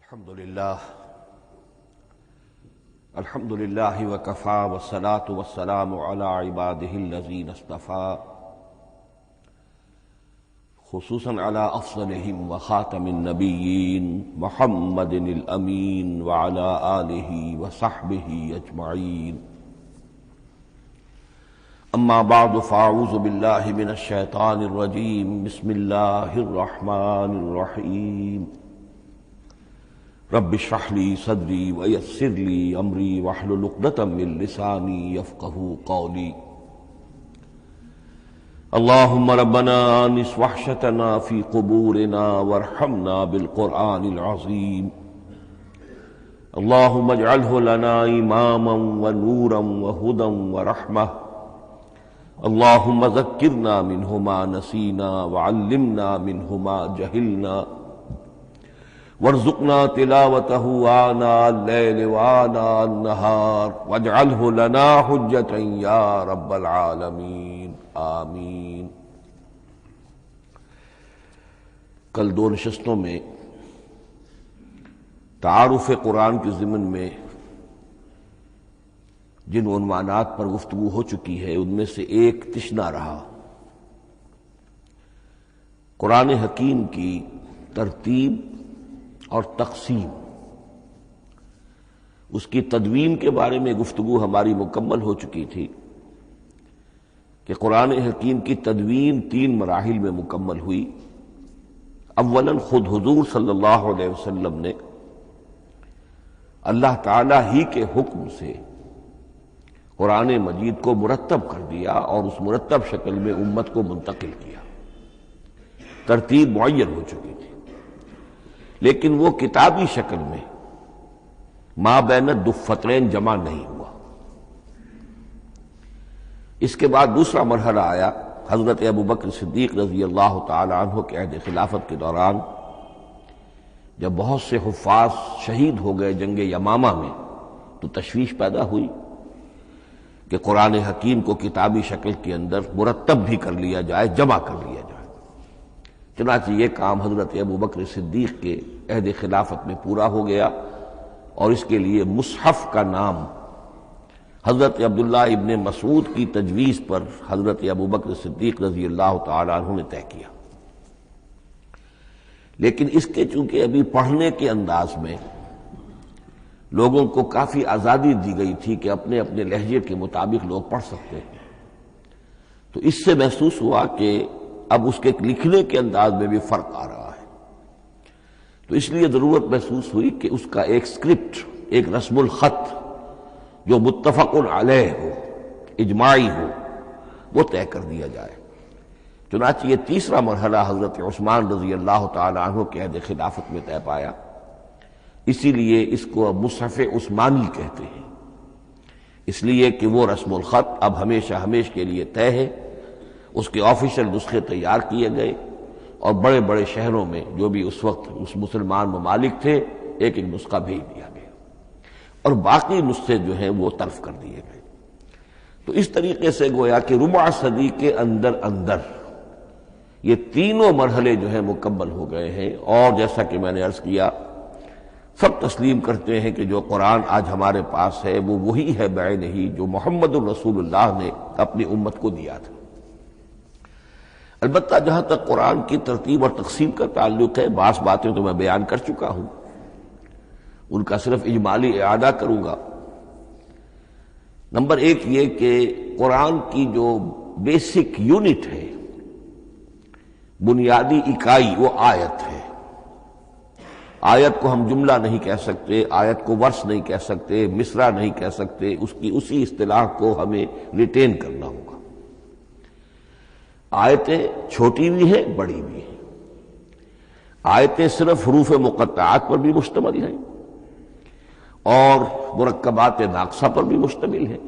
الحمد للہ وکفیٰ والصلاة والسلام علی عبادہ الذین اصطفیٰ خصوصاً علی افضلہم وخاتم النبیین محمد الامین وعلی آلہ وصحبہ اجمعین اما بعد فاعوذ باللہ من الشیطان الرجیم بسم اللہ الرحمن الرحیم رب اشرح لي صدري ويسر لي امري واحلل عقدة من لساني يفقهوا قولي اللهم ربنا انس وحشتنا في قبورنا وارحمنا بالقرآن العظيم اللهم اجعله لنا إماما ونورا وهدى ورحمة اللهم ذكرنا منه ما نسينا وعلمنا منه ما جهلنا وارزقنا تلاوته آناء الليل وآناء النهار واجعله لنا حجة يا رب العالمين آمین۔ کل دو نشستوں میں تعارف قرآن کے ضمن میں جن عنوانات پر گفتگو ہو چکی ہے ان میں سے ایک تشنا رہا قرآن حکیم کی ترتیب اور تقسیم۔ اس کی تدوین کے بارے میں گفتگو ہماری مکمل ہو چکی تھی کہ قرآن حکیم کی تدوین 3 مراحل میں مکمل ہوئی۔ اولاً خود حضور صلی اللہ علیہ وسلم نے اللہ تعالی ہی کے حکم سے قرآن مجید کو مرتب کر دیا اور اس مرتب شکل میں امت کو منتقل کیا۔ ترتیب معین ہو چکی تھی، لیکن وہ کتابی شکل میں ما بین الدفتین جمع نہیں ہوا۔ اس کے بعد دوسرا مرحلہ آیا حضرت ابوبکر صدیق رضی اللہ تعالی عنہ کے عہد خلافت کے دوران، جب بہت سے حفاظ شہید ہو گئے جنگ یمامہ میں، تو تشویش پیدا ہوئی کہ قرآن حکیم کو کتابی شکل کے اندر مرتب بھی کر لیا جائے، جمع کر لیا جائے۔ چنانچہ یہ کام حضرت ابوبکر صدیق کے عہد خلافت میں پورا ہو گیا، اور اس کے لیے مصحف کا نام حضرت عبداللہ ابن مسعود کی تجویز پر حضرت ابوبکر صدیق رضی اللہ تعالی عنہ نے طے کیا۔ لیکن اس کے چونکہ ابھی پڑھنے کے انداز میں لوگوں کو کافی آزادی دی گئی تھی کہ اپنے اپنے لہجے کے مطابق لوگ پڑھ سکتے ہیں، تو اس سے محسوس ہوا کہ اب اس کے لکھنے کے انداز میں بھی فرق آ رہا ہے، تو اس لیے ضرورت محسوس ہوئی کہ اس کا ایک اسکرپٹ، ایک رسم الخط جو متفق علیہ ہو، اجماعی ہو، وہ طے کر دیا جائے۔ چنانچہ یہ تیسرا مرحلہ حضرت عثمان رضی اللہ تعالی عنہ کے عہد خلافت میں طے پایا، اسی لیے اس کو اب مصحف عثمانی کہتے ہیں، اس لیے کہ وہ رسم الخط اب ہمیشہ ہمیش کے لیے طے ہے۔ اس کے آفیشل نسخے تیار کیے گئے، اور بڑے بڑے شہروں میں جو بھی اس وقت اس مسلمان ممالک تھے ایک ایک نسخہ بھیج دیا گیا، اور باقی نسخے جو ہیں وہ تلف کر دیے گئے۔ تو اس طریقے سے گویا کہ ربع صدی کے اندر اندر یہ تینوں مرحلے جو ہیں مکمل ہو گئے ہیں، اور جیسا کہ میں نے عرض کیا سب تسلیم کرتے ہیں کہ جو قرآن آج ہمارے پاس ہے وہ وہی ہے بعینہ جو محمد الرسول اللہ نے اپنی امت کو دیا تھا۔ البتہ جہاں تک قرآن کی ترتیب اور تقسیم کا تعلق ہے، بعض باتیں تو میں بیان کر چکا ہوں، ان کا صرف اجمالی اعادہ کروں گا۔ نمبر 1 یہ کہ قرآن کی جو بیسک یونٹ ہے، بنیادی اکائی، وہ آیت ہے۔ آیت کو ہم جملہ نہیں کہہ سکتے، آیت کو ورس نہیں کہہ سکتے، مصرع نہیں کہہ سکتے، اس کی اسی اصطلاح کو ہمیں ریٹین کرنا ہوگا۔ آیتیں چھوٹی بھی ہیں، بڑی بھی ہیں۔ آیتیں صرف حروف مقطعات پر بھی مشتمل ہیں اور مرکبات ناقصہ پر بھی مشتمل ہے،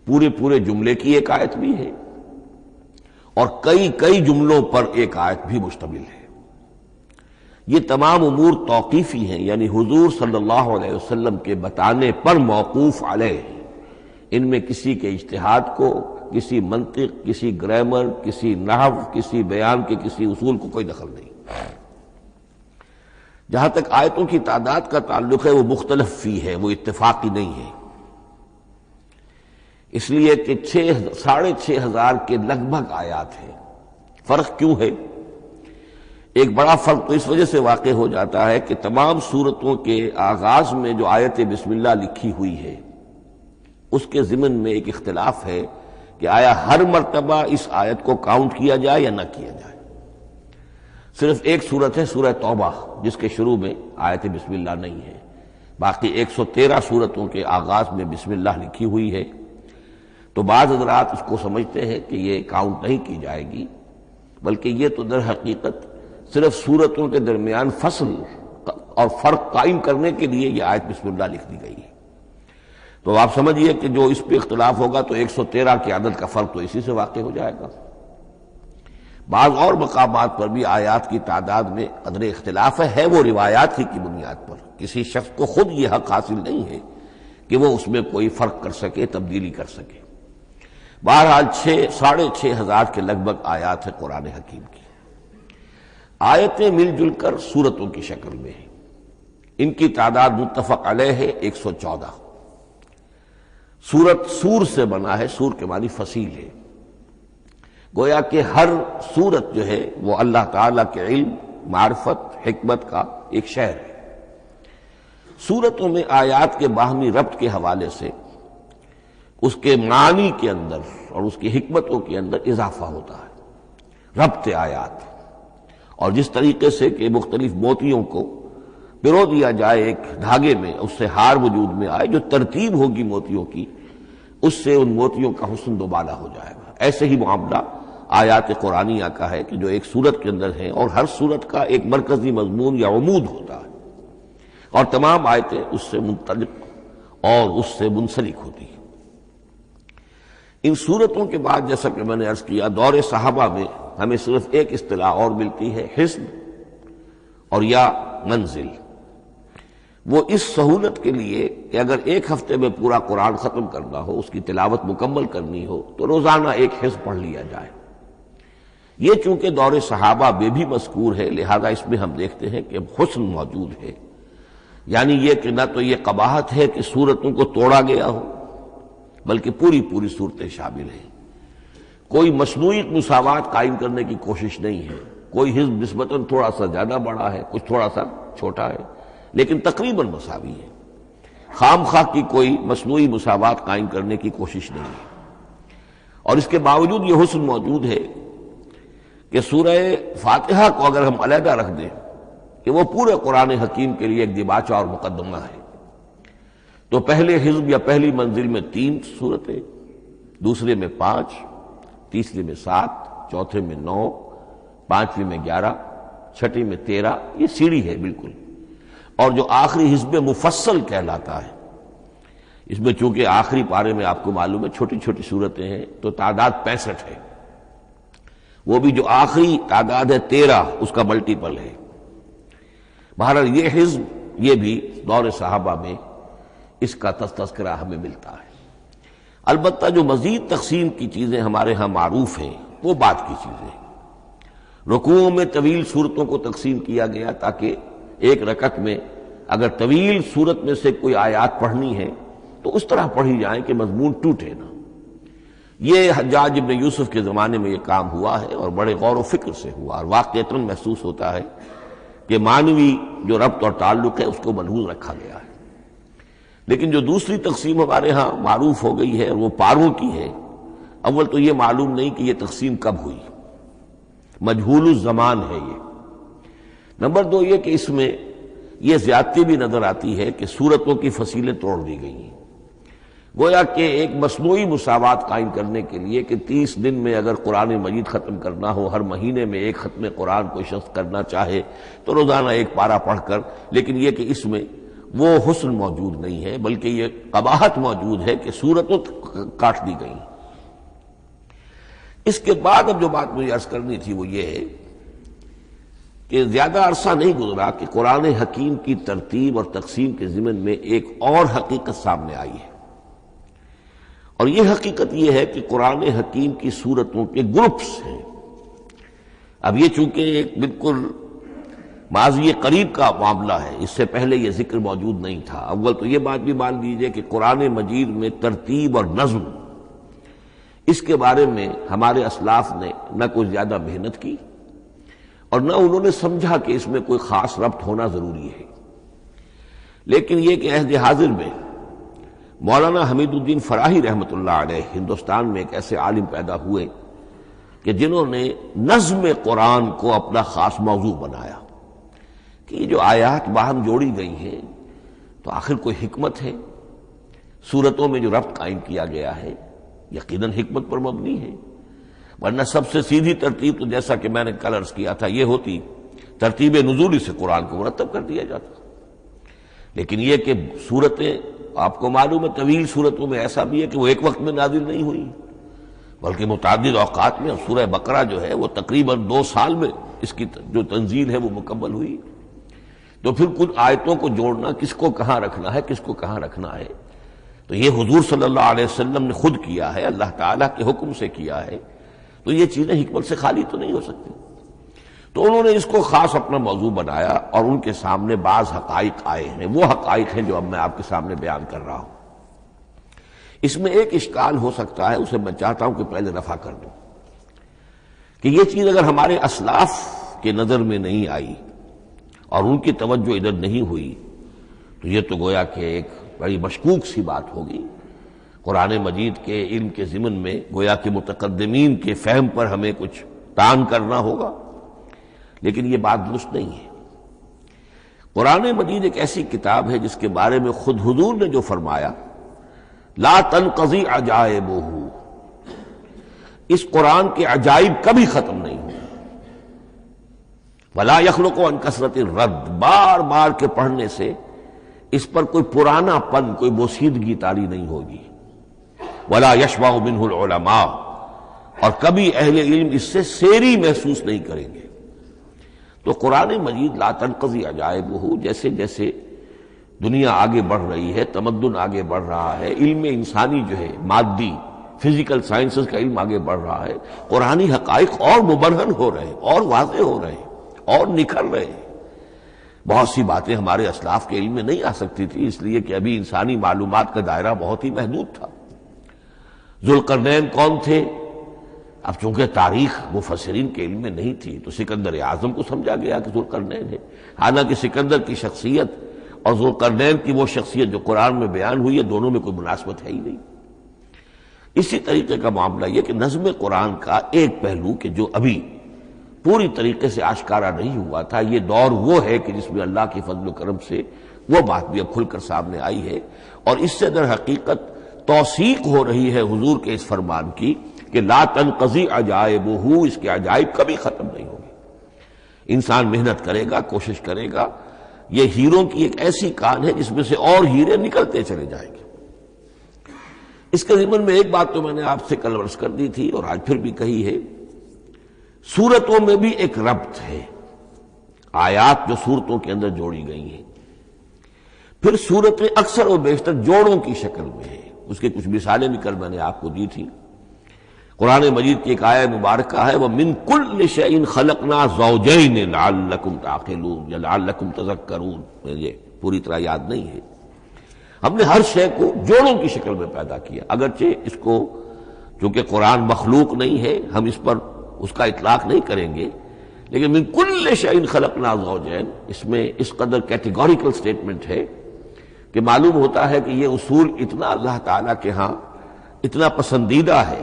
پورے جملے کی ایک آیت بھی ہے، اور کئی جملوں پر ایک آیت بھی مشتمل ہے۔ یہ تمام امور توقیفی ہیں، یعنی حضور صلی اللہ علیہ وسلم کے بتانے پر موقوف علیہ، ان میں کسی کے اجتہاد کو، کسی منطق، کسی گرامر، کسی نحو، کسی بیان کے کسی اصول کو کوئی دخل نہیں۔ جہاں تک آیتوں کی تعداد کا تعلق ہے وہ مختلف فی ہے، وہ اتفاقی نہیں ہے، اس لیے کہ 6,500 کے لگ بھگ آیات ہیں۔ فرق کیوں ہے؟ ایک بڑا فرق تو اس وجہ سے واقع ہو جاتا ہے کہ تمام سورتوں کے آغاز میں جو آیت بسم اللہ لکھی ہوئی ہے اس کے ضمن میں ایک اختلاف ہے کہ آیا ہر مرتبہ اس آیت کو کاؤنٹ کیا جائے یا نہ کیا جائے۔ صرف ایک سورت ہے سورہ توبہ جس کے شروع میں آیت بسم اللہ نہیں ہے، باقی 113 سورتوں کے آغاز میں بسم اللہ لکھی ہوئی ہے۔ تو بعض حضرات اس کو سمجھتے ہیں کہ یہ کاؤنٹ نہیں کی جائے گی، بلکہ یہ تو در حقیقت صرف سورتوں کے درمیان فصل اور فرق قائم کرنے کے لیے یہ آیت بسم اللہ لکھ دی گئی ہے۔ تو آپ سمجھیے کہ جو اس پہ اختلاف ہوگا تو 113 کی عدد کا فرق تو اسی سے واقع ہو جائے گا۔ بعض اور مقامات پر بھی آیات کی تعداد میں قدر اختلاف ہے وہ روایات ہی کی بنیاد پر، کسی شخص کو خود یہ حق حاصل نہیں ہے کہ وہ اس میں کوئی فرق کر سکے، تبدیلی کر سکے۔ بہرحال 6,500 کے لگ بھگ آیات ہے قرآن حکیم کی۔ آیتیں مل جل کر سورتوں کی شکل میں ہیں، ان کی تعداد متفق علیہ ہے 114۔ سورت سور سے بنا ہے، سور کے معنی فصیل ہے، گویا کہ ہر سورت جو ہے وہ اللہ تعالیٰ کے علم، معرفت، حکمت کا ایک شہر ہے۔ سورتوں میں آیات کے باہمی ربط کے حوالے سے اس کے معنی کے اندر اور اس کی حکمتوں کے اندر اضافہ ہوتا ہے، ربط آیات۔ اور جس طریقے سے کہ مختلف موتیوں کو پرو دیا جائے ایک دھاگے میں، اس سے ہار وجود میں آئے، جو ترتیب ہوگی موتیوں کی اس سے ان موتیوں کا حسن دوبالا ہو جائے گا۔ ایسے ہی معاملہ آیات قرآنیہ کا ہے کہ جو ایک سورت کے اندر ہے اور ہر سورت کا ایک مرکزی مضمون یا عمود ہوتا ہے، اور تمام آیتیں اس سے منطلق اور اس سے منسلک ہوتی ہیں۔ ان سورتوں کے بعد جیسا کہ میں نے عرض کیا، دور صحابہ میں ہمیں صرف ایک اصطلاح اور ملتی ہے، حزب اور یا منزل۔ وہ اس سہولت کے لیے کہ اگر ایک ہفتے میں پورا قرآن ختم کرنا ہو، اس کی تلاوت مکمل کرنی ہو تو روزانہ ایک حزب پڑھ لیا جائے۔ یہ چونکہ دور صحابہ میں بھی مذکور ہے، لہذا اس میں ہم دیکھتے ہیں کہ حسن موجود ہے، یعنی یہ کہ نہ تو یہ قباحت ہے کہ سورتوں کو توڑا گیا ہو، بلکہ پوری صورتیں شامل ہیں۔ کوئی مصنوعی مساوات قائم کرنے کی کوشش نہیں ہے، کوئی حزب نسبتاً تھوڑا سا زیادہ بڑا ہے، کچھ تھوڑا سا چھوٹا ہے، لیکن تقریباً مساوی ہے۔ خام خواہ کی کوئی مصنوعی مساوات قائم کرنے کی کوشش نہیں ہے۔ اور اس کے باوجود یہ حسن موجود ہے کہ سورہ فاتحہ کو اگر ہم علیحدہ رکھ دیں کہ وہ پورے قرآن حکیم کے لیے ایک دباچہ اور مقدمہ ہے، تو پہلے حزب یا پہلی منزل میں 3 سورتیں، دوسرے میں 5، تیسرے میں 7، چوتھے میں 9، پانچویں میں 11، چھٹی میں 13، یہ سیڑھی ہے بالکل۔ اور جو آخری حزب مفصل کہلاتا ہے، اس میں چونکہ آخری پارے میں آپ کو معلوم ہے چھوٹی چھوٹی سورتیں ہیں تو تعداد 65 ہے، وہ بھی جو آخری تعداد ہے 13 اس کا ملٹیپل ہے۔ بہرحال یہ حزب یہ بھی دور صحابہ میں اس کا تذکرہ ہمیں ملتا ہے۔ البتہ جو مزید تقسیم کی چیزیں ہمارے ہاں معروف ہیں وہ بعد کی چیزیں ہیں۔ رکوعوں میں طویل صورتوں کو تقسیم کیا گیا تاکہ ایک رکعت میں اگر طویل صورت میں سے کوئی آیات پڑھنی ہے تو اس طرح پڑھی جائیں کہ مضمون ٹوٹے نہ۔ یہ حجاج ابن یوسف کے زمانے میں یہ کام ہوا ہے اور بڑے غور و فکر سے ہوا، اور واقعتاً محسوس ہوتا ہے کہ معنوی جو ربط اور تعلق ہے اس کو ملحوظ رکھا گیا ہے۔ لیکن جو دوسری تقسیم ہمارے ہاں معروف ہو گئی ہے وہ پاروں کی ہے۔ اول تو یہ معلوم نہیں کہ یہ تقسیم کب ہوئی، مجہول الزمان ہے یہ۔ نمبر 2 یہ کہ اس میں یہ زیادتی بھی نظر آتی ہے کہ سورتوں کی فصیلیں توڑ دی گئی ہیں، گویا کہ ایک مصنوعی مساوات قائم کرنے کے لیے کہ 30 دن میں اگر قرآن مجید ختم کرنا ہو، ہر مہینے میں ایک ختم قرآن کوئی شخص کرنا چاہے تو روزانہ ایک پارہ پڑھ کر، لیکن یہ کہ اس میں وہ حسن موجود نہیں ہے، بلکہ یہ قباحت موجود ہے کہ سورتوں کاٹ دی گئی۔ اس کے بعد اب جو بات مجھے عرض کرنی تھی وہ یہ ہے کہ زیادہ عرصہ نہیں گزرا کہ قرآن حکیم کی ترتیب اور تقسیم کے ضمن میں ایک اور حقیقت سامنے آئی ہے، اور یہ حقیقت یہ ہے کہ قرآن حکیم کی سورتوں کے گروپس ہیں۔ اب یہ چونکہ ایک بالکل ماضی قریب کا معاملہ ہے، اس سے پہلے یہ ذکر موجود نہیں تھا۔ اول تو یہ بات بھی مان لیجئے کہ قرآن مجید میں ترتیب اور نظم، اس کے بارے میں ہمارے اسلاف نے نہ کوئی زیادہ محنت کی اور نہ انہوں نے سمجھا کہ اس میں کوئی خاص ربط ہونا ضروری ہے۔ لیکن یہ کہ عہد حاضر میں مولانا حمید الدین فراہی رحمۃ اللہ علیہ ہندوستان میں ایک ایسے عالم پیدا ہوئے کہ جنہوں نے نظم قرآن کو اپنا خاص موضوع بنایا کہ یہ جو آیات باہم جوڑی گئی ہیں تو آخر کوئی حکمت ہے، سورتوں میں جو ربط قائم کیا گیا ہے یقیناً حکمت پر مبنی ہے، ورنہ سب سے سیدھی ترتیب تو جیسا کہ میں نے کل عرض کیا تھا یہ ہوتی، ترتیب نزولی سے قرآن کو مرتب کر دیا جاتا۔ لیکن یہ کہ سورتیں آپ کو معلوم ہے طویل سورتوں میں ایسا بھی ہے کہ وہ ایک وقت میں نازل نہیں ہوئی بلکہ متعدد اوقات میں، اور سورہ بقرہ جو ہے وہ تقریباً 2 سال میں اس کی جو تنزیل ہے وہ مکمل ہوئی۔ تو پھر کچھ آیتوں کو جوڑنا، کس کو کہاں رکھنا ہے، کس کو کہاں رکھنا ہے، تو یہ حضور صلی اللہ علیہ وسلم نے خود کیا ہے، اللہ تعالیٰ کے حکم سے کیا ہے، تو یہ چیزیں حکمت سے خالی تو نہیں ہو سکتی۔ تو انہوں نے اس کو خاص اپنا موضوع بنایا اور ان کے سامنے بعض حقائق آئے ہیں، وہ حقائق ہیں جو اب میں آپ کے سامنے بیان کر رہا ہوں۔ اس میں ایک اشکال ہو سکتا ہے، اسے میں چاہتا ہوں کہ پہلے رفع کر دوں کہ یہ چیز اگر ہمارے اسلاف کے نظر میں نہیں آئی اور ان کی توجہ ادھر نہیں ہوئی تو یہ تو گویا کہ ایک بڑی مشکوک سی بات ہوگی۔ قرآن مجید کے علم کے ضمن میں گویا کہ متقدمین کے فہم پر ہمیں کچھ تان کرنا ہوگا، لیکن یہ بات درست نہیں ہے۔ قرآن مجید ایک ایسی کتاب ہے جس کے بارے میں خود حضور نے جو فرمایا لا تنقضی عجائبہ، اس قرآن کے عجائب کبھی ختم نہیں ہوئے، ولا یخلق عن کثرت الرد، بار بار کے پڑھنے سے اس پر کوئی پرانا پن، کوئی بوسیدگی طاری نہیں ہوگی، ولا یشبع منہ العلماء، اور کبھی اہل علم اس سے سیری محسوس نہیں کریں گے۔ تو قرآن مجید لا تنقضی عجائبہ، جیسے جیسے دنیا آگے بڑھ رہی ہے، تمدن آگے بڑھ رہا ہے، علم انسانی جو ہے مادی فزیکل سائنسز کا علم آگے بڑھ رہا ہے، قرآنی حقائق اور مبرہن ہو رہے ہیں، اور واضح ہو رہے ہیں، اور نکھر رہے ہیں۔ بہت سی باتیں ہمارے اسلاف کے علم میں نہیں آ سکتی تھی، اس لیے کہ ابھی انسانی معلومات کا دائرہ بہت ہی محدود تھا۔ ذوالقرنین کون تھے؟ اب چونکہ تاریخ مفسرین کے علم میں نہیں تھی تو سکندر اعظم کو سمجھا گیا کہ ذوالقرنین ہے، حالانکہ سکندر کی شخصیت اور ذوالقرنین کی وہ شخصیت جو قرآن میں بیان ہوئی ہے دونوں میں کوئی مناسبت ہے ہی نہیں۔ اسی طریقے کا معاملہ یہ کہ نظم قرآن کا ایک پہلو کہ جو ابھی پوری طریقے سے آشکارا نہیں ہوا تھا، یہ دور وہ ہے کہ جس میں اللہ کی فضل و کرم سے وہ بات بھی اب کھل کر سامنے آئی ہے، اور اس سے در حقیقت توثیق ہو رہی ہے حضور کے اس فرمان کی کہ لا تنقضی عجائبہ، اس کے عجائب کبھی ختم نہیں ہوں گے۔ انسان محنت کرے گا، کوشش کرے گا، یہ ہیروں کی ایک ایسی کان ہے جس میں سے اور ہیرے نکلتے چلے جائیں گے۔ اس کے ضمن میں ایک بات تو میں نے آپ سے کل عرض کر دی تھی اور آج پھر بھی کہی ہے، سورتوں میں بھی ایک ربط ہے، آیات جو سورتوں کے اندر جوڑی گئی ہیں، پھر سورتیں اکثر و بیشتر جوڑوں کی شکل میں ہیں۔ اس کے کچھ مثالیں بھی کل میں نے آپ کو دی تھی۔ قرآن مجید کی ایک آیہ مبارکہ ہے وَمِن كُلِّ شَيْءٍ خَلَقْنَا زَوْجَيْنِ لَعَلَّكُمْ تَعْقِلُونَ یا لَعَلَّكُمْ تَذَكَّرُونَ، مجھے پوری طرح یاد نہیں ہے۔ ہم نے ہر شے کو جوڑوں کی شکل میں پیدا کیا، اگرچہ اس کو چونکہ قرآن مخلوق نہیں ہے ہم اس پر اس کا اطلاق نہیں کریں گے، لیکن من کل شیء خلقنا زوجین، اس میں اس قدر کیٹیگوریکل سٹیٹمنٹ ہے کہ معلوم ہوتا ہے کہ یہ اصول اتنا اللہ تعالیٰ کے ہاں اتنا پسندیدہ ہے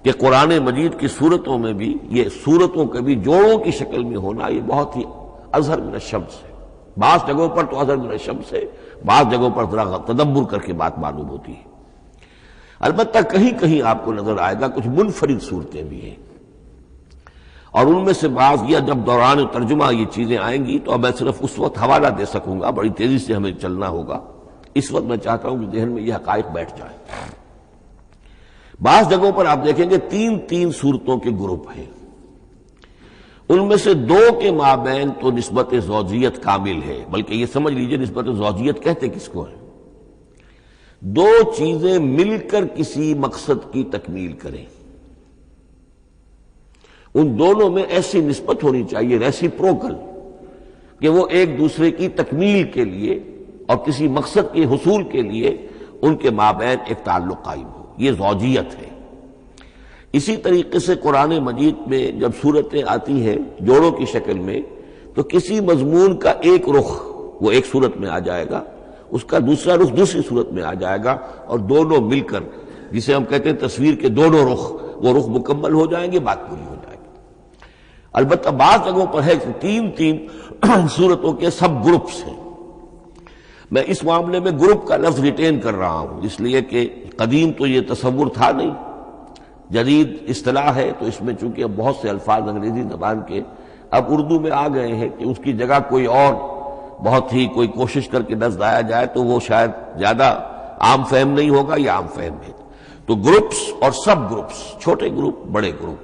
کہ قرآن مجید کی صورتوں میں بھی یہ صورتوں کے بھی جوڑوں کی شکل میں ہونا یہ بہت ہی اظہر من الشمس ہے۔ بعض جگہوں پر تو اظہر من الشمس ہے، بعض جگہوں پر ذرا تدبر کر کے بات معلوم ہوتی ہے۔ البتہ کہیں کہیں آپ کو نظر آئے گا کچھ منفرد صورتیں بھی ہیں، اور ان میں سے بعض یا جب دوران ترجمہ یہ چیزیں آئیں گی تو اب میں صرف اس وقت حوالہ دے سکوں گا، بڑی تیزی سے ہمیں چلنا ہوگا۔ اس وقت میں چاہتا ہوں کہ ذہن میں یہ حقائق بیٹھ جائیں۔ بعض جگہوں پر آپ دیکھیں گے 3 صورتوں کے گروپ ہیں، ان میں سے 2 کے مابین تو نسبت زوجیت کامل ہے، بلکہ یہ سمجھ لیجئے نسبت زوجیت کہتے کس کو ہے؟ 2 چیزیں مل کر کسی مقصد کی تکمیل کریں، ان دونوں میں ایسی نسبت ہونی چاہیے ریسیپروکل کہ وہ ایک دوسرے کی تکمیل کے لیے اور کسی مقصد کے حصول کے لیے ان کے مابین ایک تعلق قائم ہو، یہ زوجیت ہے۔ اسی طریقے سے قرآن مجید میں جب صورتیں آتی ہیں جوڑوں کی شکل میں، تو کسی مضمون کا ایک رخ وہ ایک صورت میں آ جائے گا، اس کا دوسرا رخ دوسری صورت میں آ جائے گا، اور دونوں مل کر جسے ہم کہتے ہیں تصویر کے دونوں رخ، وہ رخ مکمل ہو جائیں گے، بات پوری ہو جائے گی۔ البتہ بعض جگہوں پر ہے کہ تین صورتوں کے سب گروپس ہیں۔ میں اس معاملے میں گروپ کا لفظ ریٹین کر رہا ہوں، اس لیے کہ قدیم تو یہ تصور تھا نہیں، جدید اصطلاح ہے، تو اس میں چونکہ اب بہت سے الفاظ انگریزی زبان کے اب اردو میں آ گئے ہیں کہ اس کی جگہ کوئی اور بہت ہی کوئی کوشش کر کے لفظ لایا جائے تو وہ شاید زیادہ عام فہم نہیں ہوگا، یا عام فہم ہے۔ تو گروپس اور سب گروپس، چھوٹے گروپ بڑے گروپ،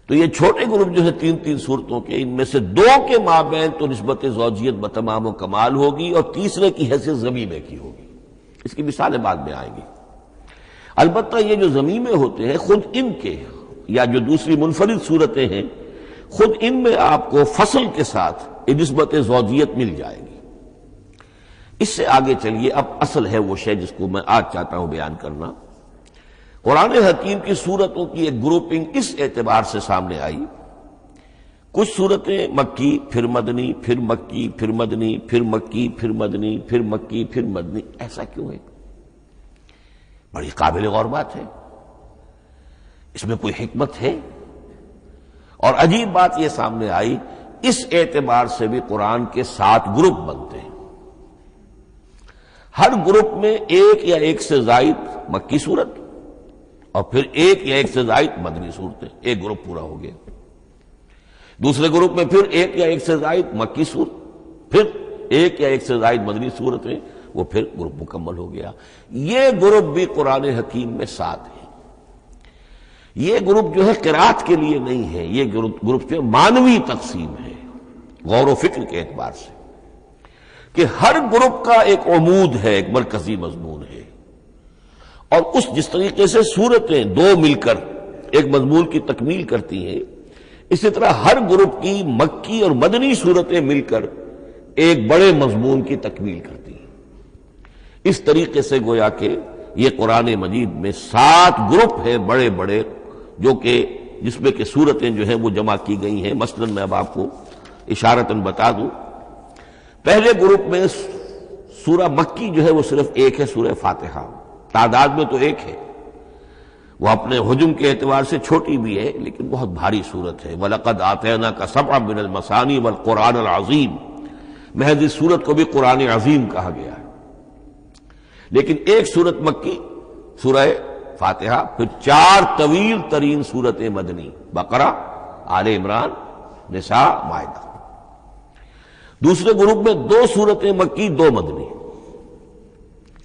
تو یہ چھوٹے گروپ جو ہے تین صورتوں کے، ان میں سے دو کے مابین تو نسبت زوجیت بتمام و کمال ہوگی، اور تیسرے کی حیثیت ضمیمے کی ہوگی۔ اس کی مثالیں بعد میں آئیں گی۔ البتہ یہ جو ضمیمے ہوتے ہیں خود ان کے، یا جو دوسری منفرد صورتیں ہیں، خود ان میں آپ کو فصل کے ساتھ نسبت زوجیت مل جائے گی۔ اس سے آگے چلیے، اب اصل ہے وہ شے جس کو میں آج چاہتا ہوں بیان کرنا۔ قرآن حکیم کی صورتوں کی ایک گروپنگ اس اعتبار سے سامنے آئی، کچھ صورتیں مکی پھر مدنی، پھر مکی پھر مدنی، پھر مکی پھر مدنی، پھر مکی پھر مدنی۔ ایسا کیوں ہے؟ بڑی قابل غور بات ہے، اس میں کوئی حکمت ہے؟ اور عجیب بات یہ سامنے آئی، اس اعتبار سے بھی قرآن کے 7 گروپ بنتے ہیں۔ ہر گروپ میں ایک یا ایک سے زائد مکی صورت، اور پھر ایک یا ایک سے زائد مدنی صورتیں، ایک گروپ پورا ہو گیا۔ دوسرے گروپ میں پھر ایک یا ایک سے زائد مکی صورت، پھر ایک یا ایک سے زائد مدنی صورتیں، وہ پھر گروپ مکمل ہو گیا۔ یہ گروپ بھی قرآن حکیم میں 7 ہیں۔ یہ گروپ جو ہے قرات کے لیے نہیں ہے، یہ گروپ جو معنوی تقسیم ہے، غور و فکر کے اعتبار سے، کہ ہر گروپ کا ایک عمود ہے، ایک مرکزی مضمون ہے، اور اس جس طریقے سے صورتیں دو مل کر ایک مضمون کی تکمیل کرتی ہیں، اسی طرح ہر گروپ کی مکی اور مدنی صورتیں مل کر ایک بڑے مضمون کی تکمیل کرتی ہیں۔ اس طریقے سے گویا کہ یہ قرآن مجید میں 7 گروپ ہیں بڑے بڑے، جو کہ جس میں کہ صورتیں جو ہیں وہ جمع کی گئی ہیں۔ مثلاً میں اب آپ کو اشارتاً بتا دوں، پہلے گروپ میں سورہ مکی جو ہے وہ صرف ایک ہے، سورہ فاتحہ، تعداد میں تو ایک ہے، وہ اپنے حجم کے اعتبار سے چھوٹی بھی ہے لیکن بہت بھاری صورت ہے۔ وَلَقَدْ آتَيْنَاكَ سَبْعًا مِنَ الْمَثَانِي وَالْقُرْآنَ الْعَظِيمِ، محض اس صورت کو بھی قرآن عظیم کہا گیا ہے۔ لیکن ایک صورت مکی سورہ فاتحہ، پھر 4 طویل ترین صورتیں مدنی، بقرہ، آل عمران، نساء، مائدہ۔ دوسرے گروپ میں 2 صورتیں مکی، 2 مدنی،